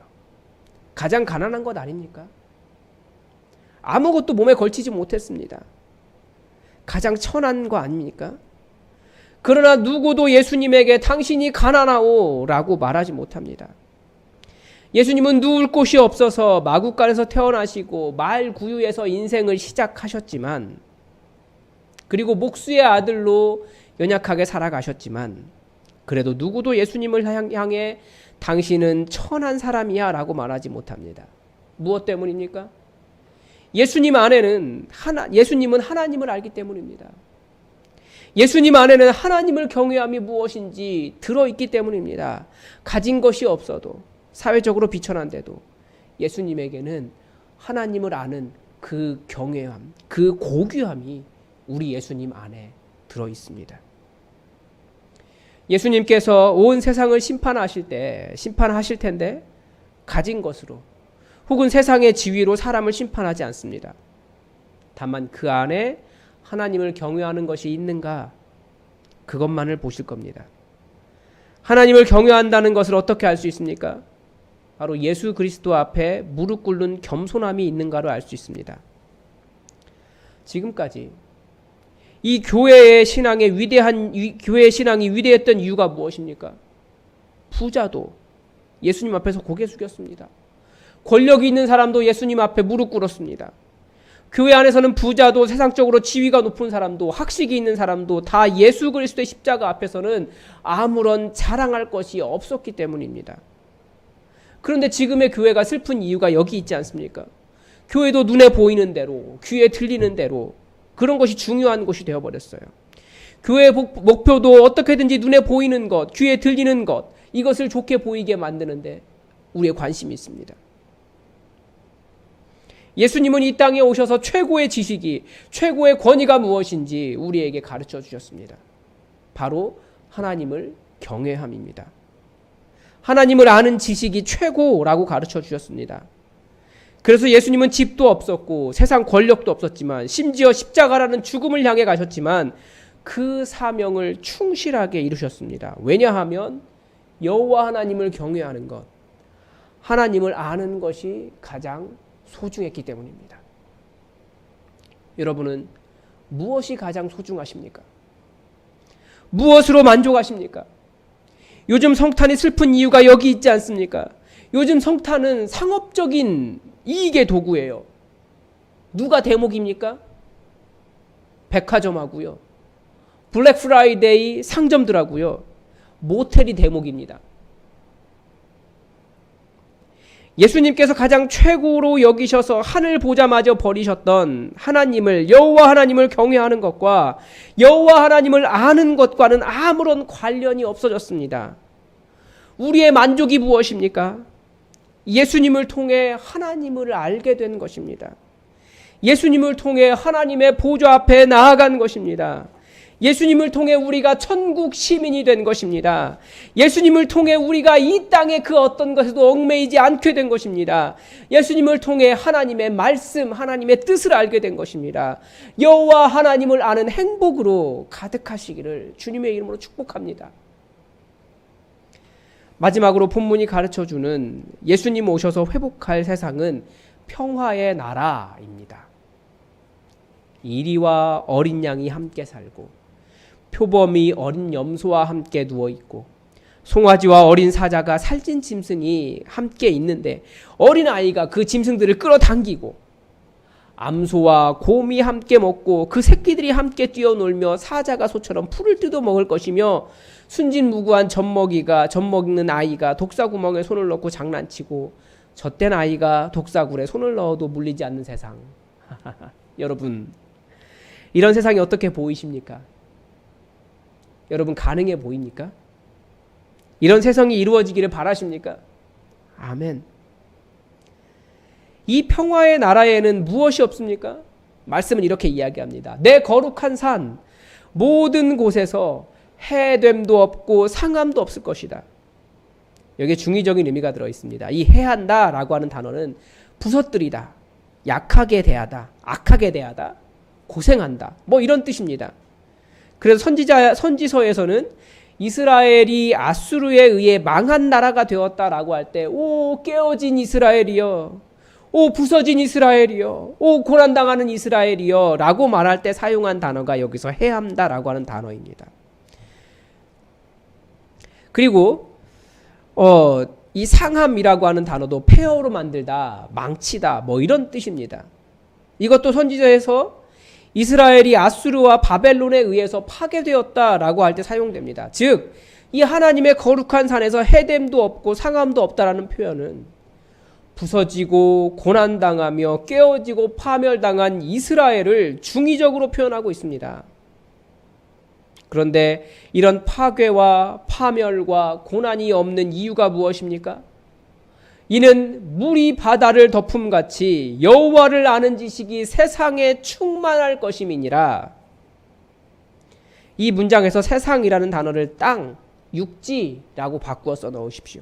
[SPEAKER 1] 가장 가난한 것 아닙니까? 아무것도 몸에 걸치지 못했습니다. 가장 천한 거 아닙니까? 그러나 누구도 예수님에게 당신이 가난하오 라고 말하지 못합니다. 예수님은 누울 곳이 없어서 마구간에서 태어나시고 말구유에서 인생을 시작하셨지만, 그리고 목수의 아들로 연약하게 살아가셨지만, 그래도 누구도 예수님을 향해 당신은 천한 사람이야 라고 말하지 못합니다. 무엇 때문입니까? 예수님은 하나님을 알기 때문입니다. 예수님 안에는 하나님을 경외함이 무엇인지 들어있기 때문입니다. 가진 것이 없어도, 사회적으로 비천한데도 예수님에게는 하나님을 아는 그 경외함, 그 고귀함이 우리 예수님 안에 들어있습니다. 예수님께서 온 세상을 심판하실 텐데 가진 것으로 혹은 세상의 지위로 사람을 심판하지 않습니다. 다만 그 안에 하나님을 경외하는 것이 있는가, 그것만을 보실 겁니다. 하나님을 경외한다는 것을 어떻게 알 수 있습니까? 바로 예수 그리스도 앞에 무릎 꿇는 겸손함이 있는가로 알 수 있습니다. 지금까지 이 교회의 신앙이 위대했던 이유가 무엇입니까? 부자도 예수님 앞에서 고개 숙였습니다. 권력이 있는 사람도 예수님 앞에 무릎 꿇었습니다. 교회 안에서는 부자도 세상적으로 지위가 높은 사람도 학식이 있는 사람도 다 예수 그리스도의 십자가 앞에서는 아무런 자랑할 것이 없었기 때문입니다. 그런데 지금의 교회가 슬픈 이유가 여기 있지 않습니까? 교회도 눈에 보이는 대로, 귀에 들리는 대로 그런 것이 중요한 것이 되어버렸어요. 교회의 목표도 어떻게든지 눈에 보이는 것, 귀에 들리는 것, 이것을 좋게 보이게 만드는데 우리의 관심이 있습니다. 예수님은 이 땅에 오셔서 최고의 지식이, 최고의 권위가 무엇인지 우리에게 가르쳐 주셨습니다. 바로 하나님을 경외함입니다. 하나님을 아는 지식이 최고라고 가르쳐 주셨습니다. 그래서 예수님은 집도 없었고 세상 권력도 없었지만 심지어 십자가라는 죽음을 향해 가셨지만 그 사명을 충실하게 이루셨습니다. 왜냐하면 여호와 하나님을 경외하는 것, 하나님을 아는 것이 가장 소중했기 때문입니다. 여러분은 무엇이 가장 소중하십니까? 무엇으로 만족하십니까? 요즘 성탄이 슬픈 이유가 여기 있지 않습니까? 요즘 성탄은 상업적인 이익의 도구예요. 누가 대목입니까? 백화점하고요, 블랙 프라이데이 상점들하고요, 모텔이 대목입니다. 예수님께서 가장 최고로 여기셔서 하늘 보좌마저 버리셨던 하나님을, 여호와 하나님을 경외하는 것과 여호와 하나님을 아는 것과는 아무런 관련이 없어졌습니다. 우리의 만족이 무엇입니까? 예수님을 통해 하나님을 알게 된 것입니다. 예수님을 통해 하나님의 보좌 앞에 나아간 것입니다. 예수님을 통해 우리가 천국 시민이 된 것입니다. 예수님을 통해 우리가 이 땅의 그 어떤 것에도 얽매이지 않게 된 것입니다. 예수님을 통해 하나님의 말씀, 하나님의 뜻을 알게 된 것입니다. 여호와 하나님을 아는 행복으로 가득하시기를 주님의 이름으로 축복합니다. 마지막으로 본문이 가르쳐주는 예수님 오셔서 회복할 세상은 평화의 나라입니다. 이리와 어린 양이 함께 살고 표범이 어린 염소와 함께 누워있고 송아지와 어린 사자가 살찐 짐승이 함께 있는데 어린아이가 그 짐승들을 끌어당기고 암소와 곰이 함께 먹고 그 새끼들이 함께 뛰어놀며 사자가 소처럼 풀을 뜯어 먹을 것이며 순진무구한 젖먹이는 아이가 독사구멍에 손을 넣고 장난치고 젖된 아이가 독사굴에 손을 넣어도 물리지 않는 세상. 여러분, 이런 세상이 어떻게 보이십니까? 여러분, 가능해 보입니까? 이런 세상이 이루어지기를 바라십니까? 아멘. 이 평화의 나라에는 무엇이 없습니까? 말씀은 이렇게 이야기합니다. 내 거룩한 산 모든 곳에서 해됨도 없고 상함도 없을 것이다. 여기에 중의적인 의미가 들어있습니다. 이 해한다 라고 하는 단어는 부서뜨리다, 약하게 대하다, 악하게 대하다, 고생한다, 뭐 이런 뜻입니다. 그래서 선지서에서는 이스라엘이 아수르에 의해 망한 나라가 되었다라고 할 때, 오 깨어진 이스라엘이여, 오 부서진 이스라엘이여, 오 고난당하는 이스라엘이여 라고 말할 때 사용한 단어가 여기서 해함다 라고 하는 단어입니다. 그리고 이 상함이라고 하는 단어도 폐허로 만들다, 망치다, 뭐 이런 뜻입니다. 이것도 선지서에서 이스라엘이 아수르와 바벨론에 의해서 파괴되었다라고 할 때 사용됩니다. 즉, 이 하나님의 거룩한 산에서 해됨도 없고 상함도 없다라는 표현은 부서지고 고난당하며 깨어지고 파멸당한 이스라엘을 중의적으로 표현하고 있습니다. 그런데 이런 파괴와 파멸과 고난이 없는 이유가 무엇입니까? 이는 물이 바다를 덮음같이 여호와를 아는 지식이 세상에 충만할 것임이니라. 이 문장에서 세상이라는 단어를 땅, 육지라고 바꾸어 써 넣으십시오.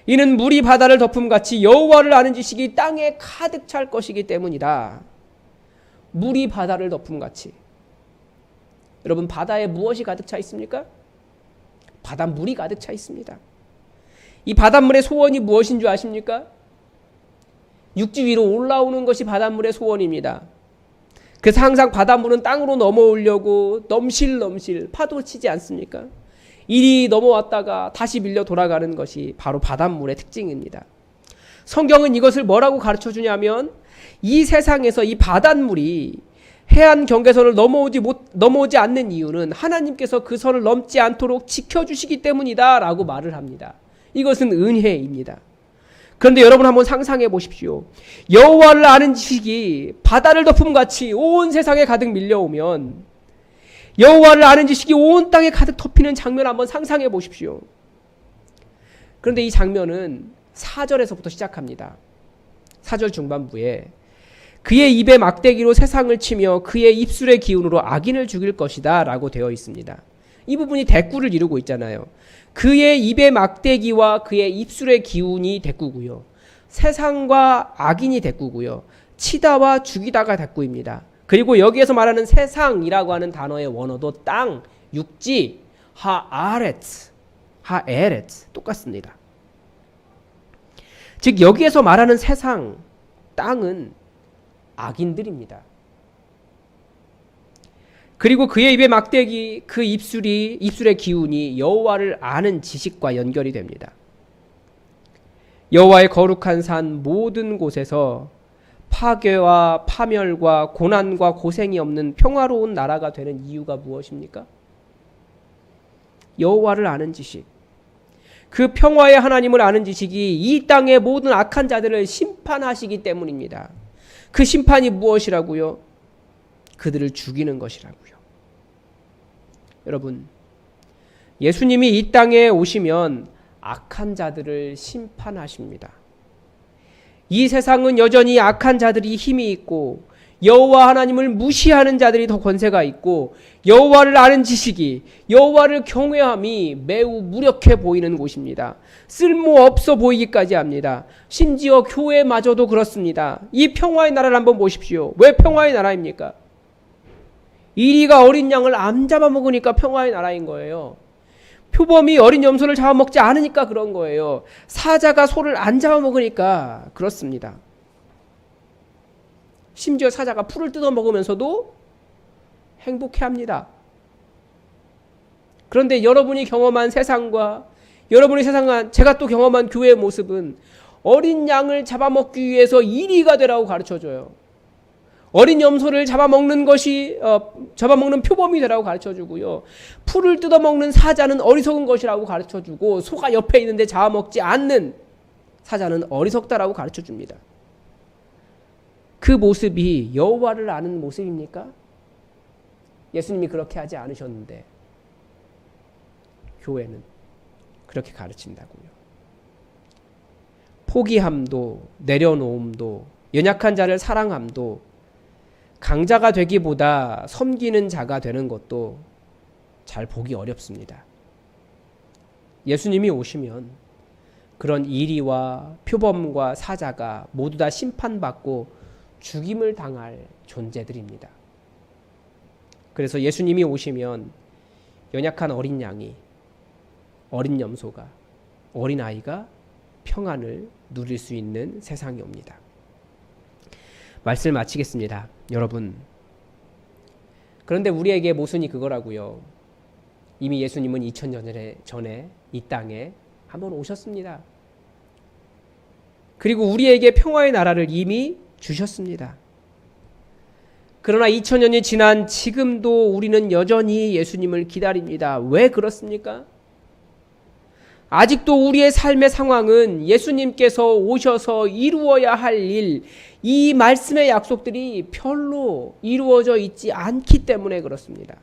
[SPEAKER 1] 이는 물이 바다를 덮음같이 여호와를 아는 지식이 땅에 가득 찰 것이기 때문이다. 물이 바다를 덮음같이. 여러분, 바다에 무엇이 가득 차 있습니까? 바닷물이 가득 차 있습니다. 이 바닷물의 소원이 무엇인 줄 아십니까? 육지 위로 올라오는 것이 바닷물의 소원입니다. 그래서 항상 바닷물은 땅으로 넘어오려고 넘실넘실 파도 치지 않습니까? 이리 넘어왔다가 다시 밀려 돌아가는 것이 바로 바닷물의 특징입니다. 성경은 이것을 뭐라고 가르쳐 주냐면 이 세상에서 이 바닷물이 해안 경계선을 넘어오지 않는 이유는 하나님께서 그 선을 넘지 않도록 지켜주시기 때문이다 라고 말을 합니다. 이것은 은혜입니다. 그런데 여러분 한번 상상해 보십시오. 여호와를 아는 지식이 바다를 덮음같이 온 세상에 가득 밀려오면 여호와를 아는 지식이 온 땅에 가득 덮이는 장면 한번 상상해 보십시오. 그런데 이 장면은 4절에서부터 시작합니다. 4절 중반부에 그의 입에 막대기로 세상을 치며 그의 입술의 기운으로 악인을 죽일 것이다 라고 되어 있습니다. 이 부분이 대꾸를 이루고 있잖아요. 그의 입의 막대기와 그의 입술의 기운이 대꾸고요. 세상과 악인이 대꾸고요. 치다와 죽이다가 대꾸입니다. 그리고 여기에서 말하는 세상이라고 하는 단어의 원어도 땅, 육지, 하아레츠, 하에레츠 똑같습니다. 즉 여기에서 말하는 세상, 땅은 악인들입니다. 그리고 그의 입에 막대기, 그 입술의 기운이 여호와를 아는 지식과 연결이 됩니다. 여호와의 거룩한 산 모든 곳에서 파괴와 파멸과 고난과 고생이 없는 평화로운 나라가 되는 이유가 무엇입니까? 여호와를 아는 지식. 그 평화의 하나님을 아는 지식이 이 땅의 모든 악한 자들을 심판하시기 때문입니다. 그 심판이 무엇이라고요? 그들을 죽이는 것이라고요. 여러분, 예수님이 이 땅에 오시면 악한 자들을 심판하십니다. 이 세상은 여전히 악한 자들이 힘이 있고 여호와 하나님을 무시하는 자들이 더 권세가 있고 여호와를 아는 지식이, 여호와를 경외함이 매우 무력해 보이는 곳입니다. 쓸모없어 보이기까지 합니다. 심지어 교회마저도 그렇습니다. 이 평화의 나라를 한번 보십시오. 왜 평화의 나라입니까? 이리가 어린 양을 안 잡아먹으니까 평화의 나라인 거예요. 표범이 어린 염소를 잡아먹지 않으니까 그런 거예요. 사자가 소를 안 잡아먹으니까 그렇습니다. 심지어 사자가 풀을 뜯어먹으면서도 행복해합니다. 그런데 여러분이 경험한 세상과 제가 또 경험한 교회의 모습은 어린 양을 잡아먹기 위해서 이리가 되라고 가르쳐줘요. 어린 염소를 잡아먹는 표범이 되라고 가르쳐주고요. 풀을 뜯어먹는 사자는 어리석은 것이라고 가르쳐주고 소가 옆에 있는데 잡아먹지 않는 사자는 어리석다라고 가르쳐줍니다. 그 모습이 여호와를 아는 모습입니까? 예수님이 그렇게 하지 않으셨는데 교회는 그렇게 가르친다고요. 포기함도 내려놓음도 연약한 자를 사랑함도 강자가 되기보다 섬기는 자가 되는 것도 잘 보기 어렵습니다. 예수님이 오시면 그런 이리와 표범과 사자가 모두 다 심판받고 죽임을 당할 존재들입니다. 그래서 예수님이 오시면 연약한 어린 양이, 어린 염소가, 어린 아이가 평안을 누릴 수 있는 세상이 옵니다. 말씀을 마치겠습니다. 여러분, 그런데 우리에게 모순이 그거라고요. 이미 예수님은 2000년 전에 이 땅에 한번 오셨습니다. 그리고 우리에게 평화의 나라를 이미 주셨습니다. 그러나 2000년이 지난 지금도 우리는 여전히 예수님을 기다립니다. 왜 그렇습니까? 아직도 우리의 삶의 상황은 예수님께서 오셔서 이루어야 할 일, 이 말씀의 약속들이 별로 이루어져 있지 않기 때문에 그렇습니다.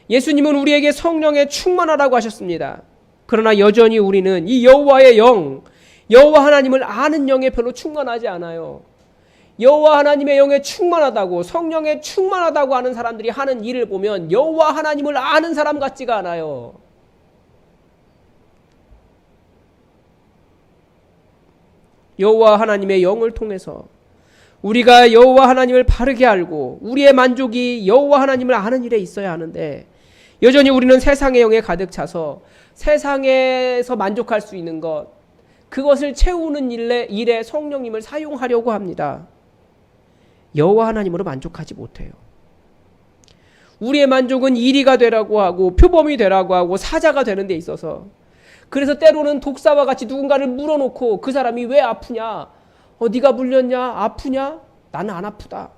[SPEAKER 1] 예수님은 우리에게 성령에 충만하라고 하셨습니다. 그러나 여전히 우리는 이 여호와의 영, 여호와 하나님을 아는 영에 별로 충만하지 않아요. 여호와 하나님의 영에 충만하다고, 성령에 충만하다고 하는 사람들이 하는 일을 보면 여호와 하나님을 아는 사람 같지가 않아요. 여호와 하나님의 영을 통해서 우리가 여호와 하나님을 바르게 알고 우리의 만족이 여호와 하나님을 아는 일에 있어야 하는데 여전히 우리는 세상의 영에 가득 차서 세상에서 만족할 수 있는 것, 그것을 채우는 일에 성령님을 사용하려고 합니다. 여호와 하나님으로 만족하지 못해요. 우리의 만족은 이리가 되라고 하고 표범이 되라고 하고 사자가 되는 데 있어서 그래서 때로는 독사와 같이 누군가를 물어놓고 그 사람이 왜 아프냐? 네가 물렸냐? 아프냐? 나는 안 아프다.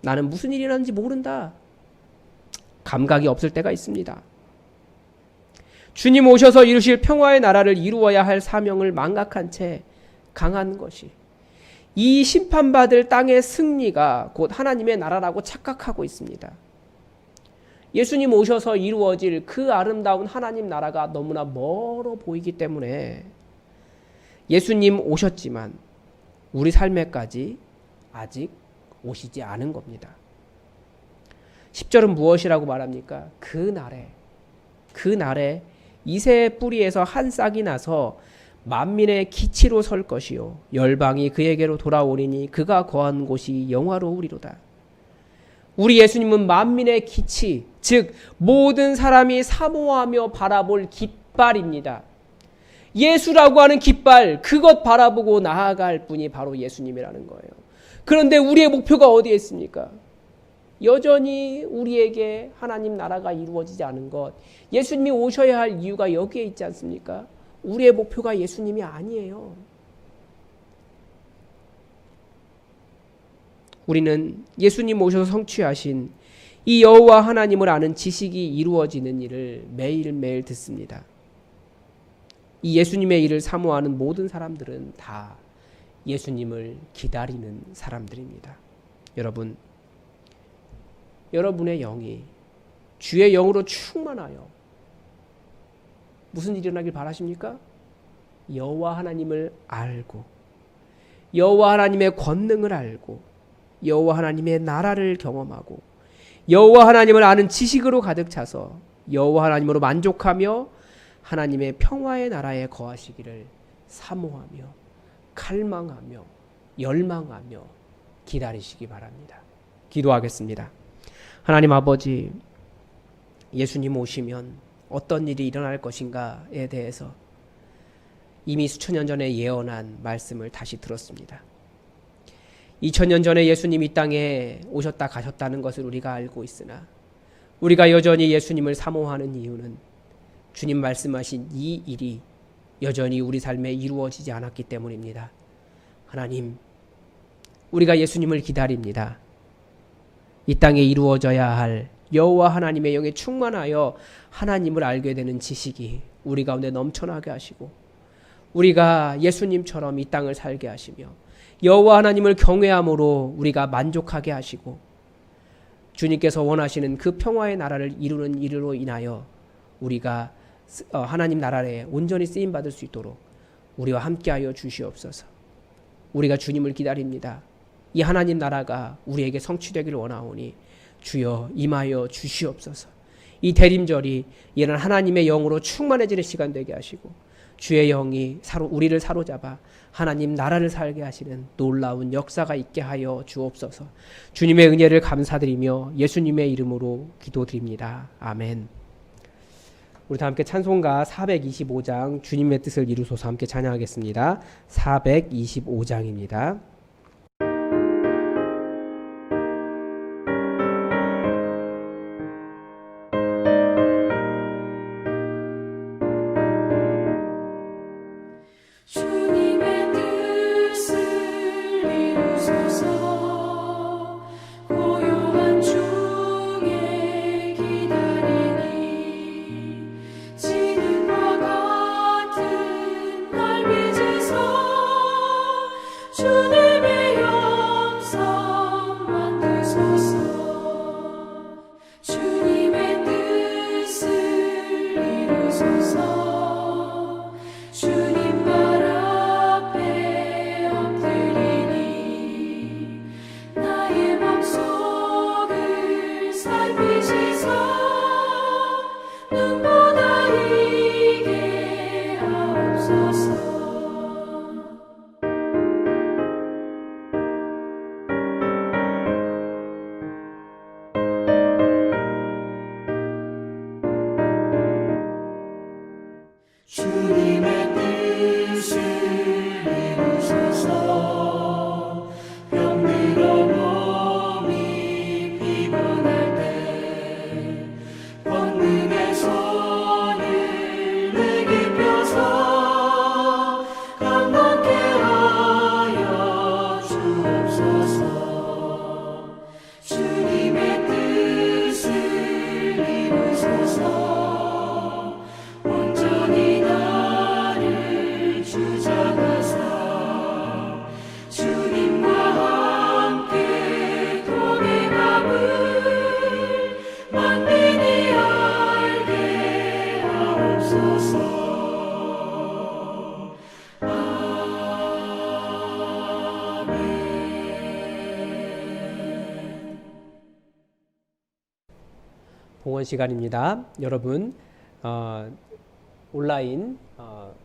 [SPEAKER 1] 나는 무슨 일이 일어났는지 모른다. 감각이 없을 때가 있습니다. 주님 오셔서 이루실 평화의 나라를 이루어야 할 사명을 망각한 채 강한 것이 이 심판받을 땅의 승리가 곧 하나님의 나라라고 착각하고 있습니다. 예수님 오셔서 이루어질 그 아름다운 하나님 나라가 너무나 멀어 보이기 때문에 예수님 오셨지만 우리 삶에까지 아직 오시지 않은 겁니다. 10절은 무엇이라고 말합니까? 그 날에 이새의 뿌리에서 한 싹이 나서 만민의 기치로 설 것이요 열방이 그에게로 돌아오리니 그가 거한 곳이 영화로우리로다. 우리 예수님은 만민의 기치, 즉 모든 사람이 사모하며 바라볼 깃발입니다. 예수라고 하는 깃발, 그것 바라보고 나아갈 분이 바로 예수님이라는 거예요. 그런데 우리의 목표가 어디에 있습니까? 여전히 우리에게 하나님 나라가 이루어지지 않은 것, 예수님이 오셔야 할 이유가 여기에 있지 않습니까? 우리의 목표가 예수님이 아니에요. 우리는 예수님 오셔서 성취하신 이 여호와 하나님을 아는 지식이 이루어지는 일을 매일매일 듣습니다. 이 예수님의 일을 사모하는 모든 사람들은 다 예수님을 기다리는 사람들입니다. 여러분, 여러분의 영이 주의 영으로 충만하여 무슨 일이 일어나길 바라십니까? 여호와 하나님을 알고 여호와 하나님의 권능을 알고 여호와 하나님의 나라를 경험하고 여호와 하나님을 아는 지식으로 가득 차서 여호와 하나님으로 만족하며 하나님의 평화의 나라에 거하시기를 사모하며 갈망하며 열망하며 기다리시기 바랍니다. 기도하겠습니다. 하나님 아버지, 예수님 오시면 어떤 일이 일어날 것인가에 대해서 이미 수천 년 전에 예언한 말씀을 다시 들었습니다. 2000년 전에 예수님 이 땅에 오셨다 가셨다는 것을 우리가 알고 있으나 우리가 여전히 예수님을 사모하는 이유는 주님 말씀하신 이 일이 여전히 우리 삶에 이루어지지 않았기 때문입니다. 하나님, 우리가 예수님을 기다립니다. 이 땅에 이루어져야 할 여호와 하나님의 영에 충만하여 하나님을 알게 되는 지식이 우리 가운데 넘쳐나게 하시고 우리가 예수님처럼 이 땅을 살게 하시며 여호와 하나님을 경외함으로 우리가 만족하게 하시고 주님께서 원하시는 그 평화의 나라를 이루는 일로 인하여 우리가 하나님 나라에 온전히 쓰임받을 수 있도록 우리와 함께하여 주시옵소서. 우리가 주님을 기다립니다. 이 하나님 나라가 우리에게 성취되기를 원하오니 주여 임하여 주시옵소서. 이 대림절이 이런 하나님의 영으로 충만해지는 시간 되게 하시고 주의 영이 우리를 사로잡아 하나님 나라를 살게 하시는 놀라운 역사가 있게 하여 주옵소서. 주님의 은혜를 감사드리며 예수님의 이름으로 기도드립니다. 아멘. 우리 다 함께 찬송가 425장 주님의 뜻을 이루소서 함께 찬양하겠습니다. 425장입니다.
[SPEAKER 2] 주님의 뜻을 이루소서. 고요한 중에 기다리니 지능과 같은 날 빚으소. 주님의 영성 만드소서. 주님의 뜻을 이루소서. 주님 발 앞에 엎드리니 나의 맘속을 살피시사 눈보다 이게 하옵소서.
[SPEAKER 1] 봉헌 시간입니다. 여러분 온라인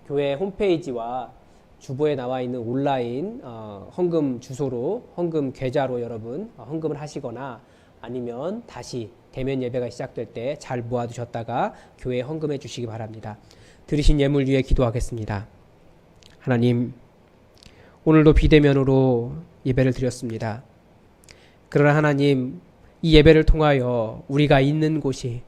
[SPEAKER 1] 교회 홈페이지와 주보에 나와 있는 온라인 헌금 주소로 헌금 계좌로 여러분 헌금을 하시거나 아니면 다시 대면 예배가 시작될 때 잘 모아두셨다가 교회에 헌금해 주시기 바랍니다. 드리신 예물 위해 기도하겠습니다. 하나님, 오늘도 비대면으로 예배를 드렸습니다. 그러나 하나님, 이 예배를 통하여 우리가 있는 곳이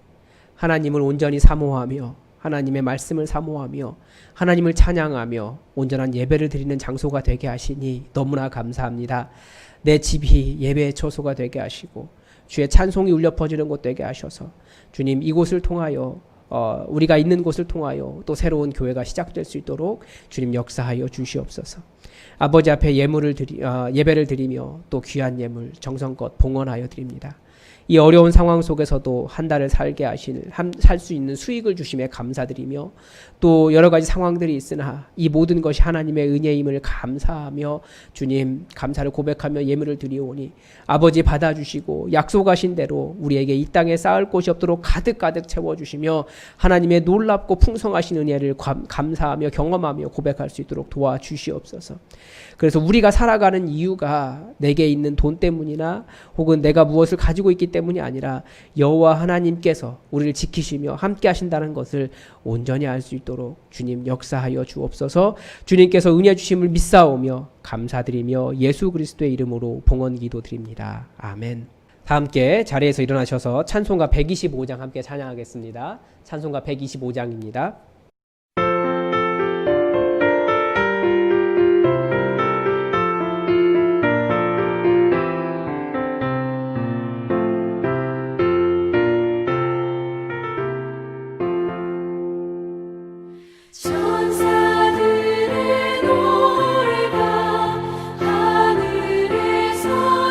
[SPEAKER 1] 하나님을 온전히 사모하며 하나님의 말씀을 사모하며 하나님을 찬양하며 온전한 예배를 드리는 장소가 되게 하시니 너무나 감사합니다. 내 집이 예배의 처소가 되게 하시고 주의 찬송이 울려 퍼지는 곳 되게 하셔서 주님, 이곳을 통하여 우리가 있는 곳을 통하여 또 새로운 교회가 시작될 수 있도록 주님 역사하여 주시옵소서. 아버지 앞에 예배를 드리며 또 귀한 예물 정성껏 봉헌하여 드립니다. 이 어려운 상황 속에서도 한 달을 살게 살 수 있는 수익을 주심에 감사드리며 또 여러 가지 상황들이 있으나 이 모든 것이 하나님의 은혜임을 감사하며 주님 감사를 고백하며 예물을 드리오니 아버지 받아주시고 약속하신 대로 우리에게 이 땅에 쌓을 곳이 없도록 가득가득 채워주시며 하나님의 놀랍고 풍성하신 은혜를 감사하며 경험하며 고백할 수 있도록 도와주시옵소서. 그래서 우리가 살아가는 이유가 내게 있는 돈 때문이나 혹은 내가 무엇을 가지고 있기 때문이 아니라 여호와 하나님께서 우리를 지키시며 함께 하신다는 것을 온전히 알 수 있도록 주님 역사하여 주옵소서. 주님께서 은혜 주심을 믿사오며 감사드리며 예수 그리스도의 이름으로 봉헌 기도드립니다. 아멘. 다 함께 자리에서 일어나셔서 찬송가 125장 함께 찬양하겠습니다. 찬송가 125장입니다.
[SPEAKER 2] 천사들의 노래가 하늘에서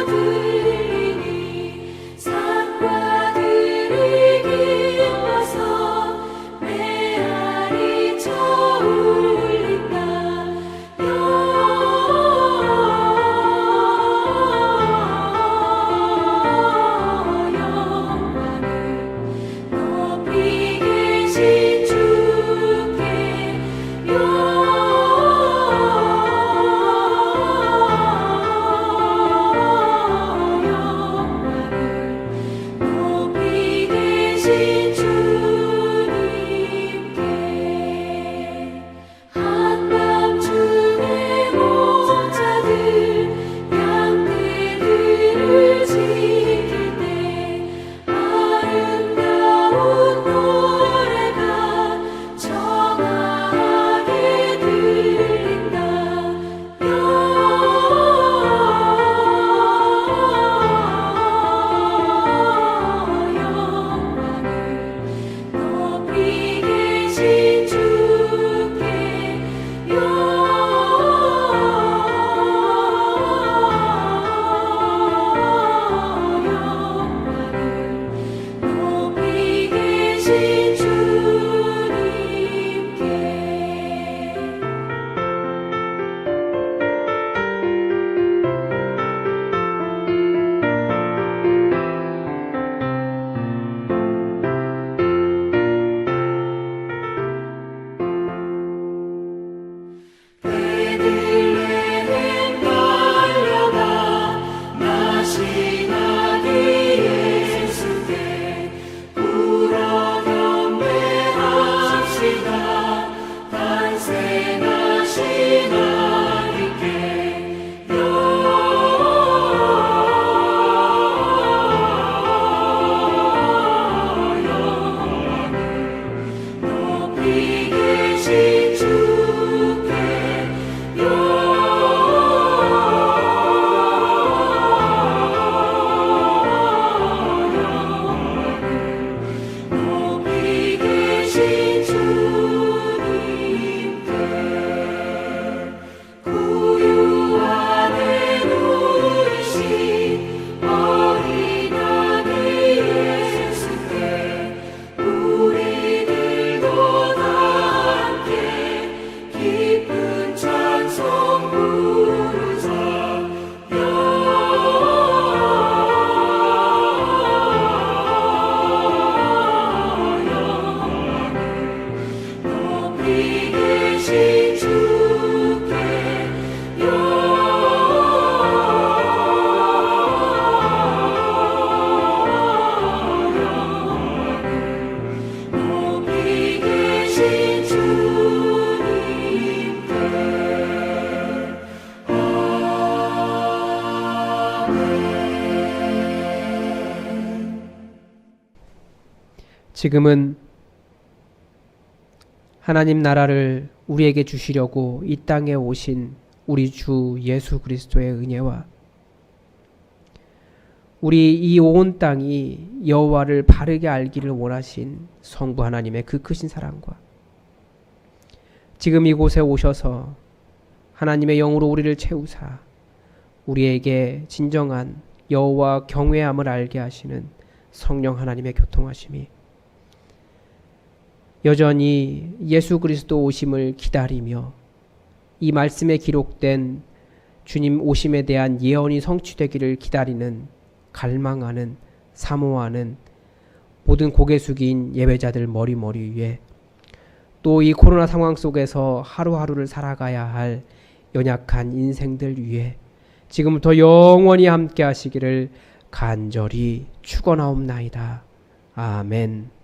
[SPEAKER 2] 들리니 산과 들이 기뻐서 내
[SPEAKER 1] 지금은 하나님 나라를 우리에게 주시려고 이 땅에 오신 우리 주 예수 그리스도의 은혜와 우리 이 온 땅이 여호와를 바르게 알기를 원하신 성부 하나님의 그 크신 사랑과 지금 이곳에 오셔서 하나님의 영으로 우리를 채우사 우리에게 진정한 여호와 경외함을 알게 하시는 성령 하나님의 교통하심이 여전히 예수 그리스도 오심을 기다리며 이 말씀에 기록된 주님 오심에 대한 예언이 성취되기를 기다리는 갈망하는 사모하는 모든 고개 숙인 예배자들 머리 위에 또 이 코로나 상황 속에서 하루하루를 살아가야 할 연약한 인생들 위에 지금부터 영원히 함께 하시기를 간절히 축원하옵나이다. 아멘.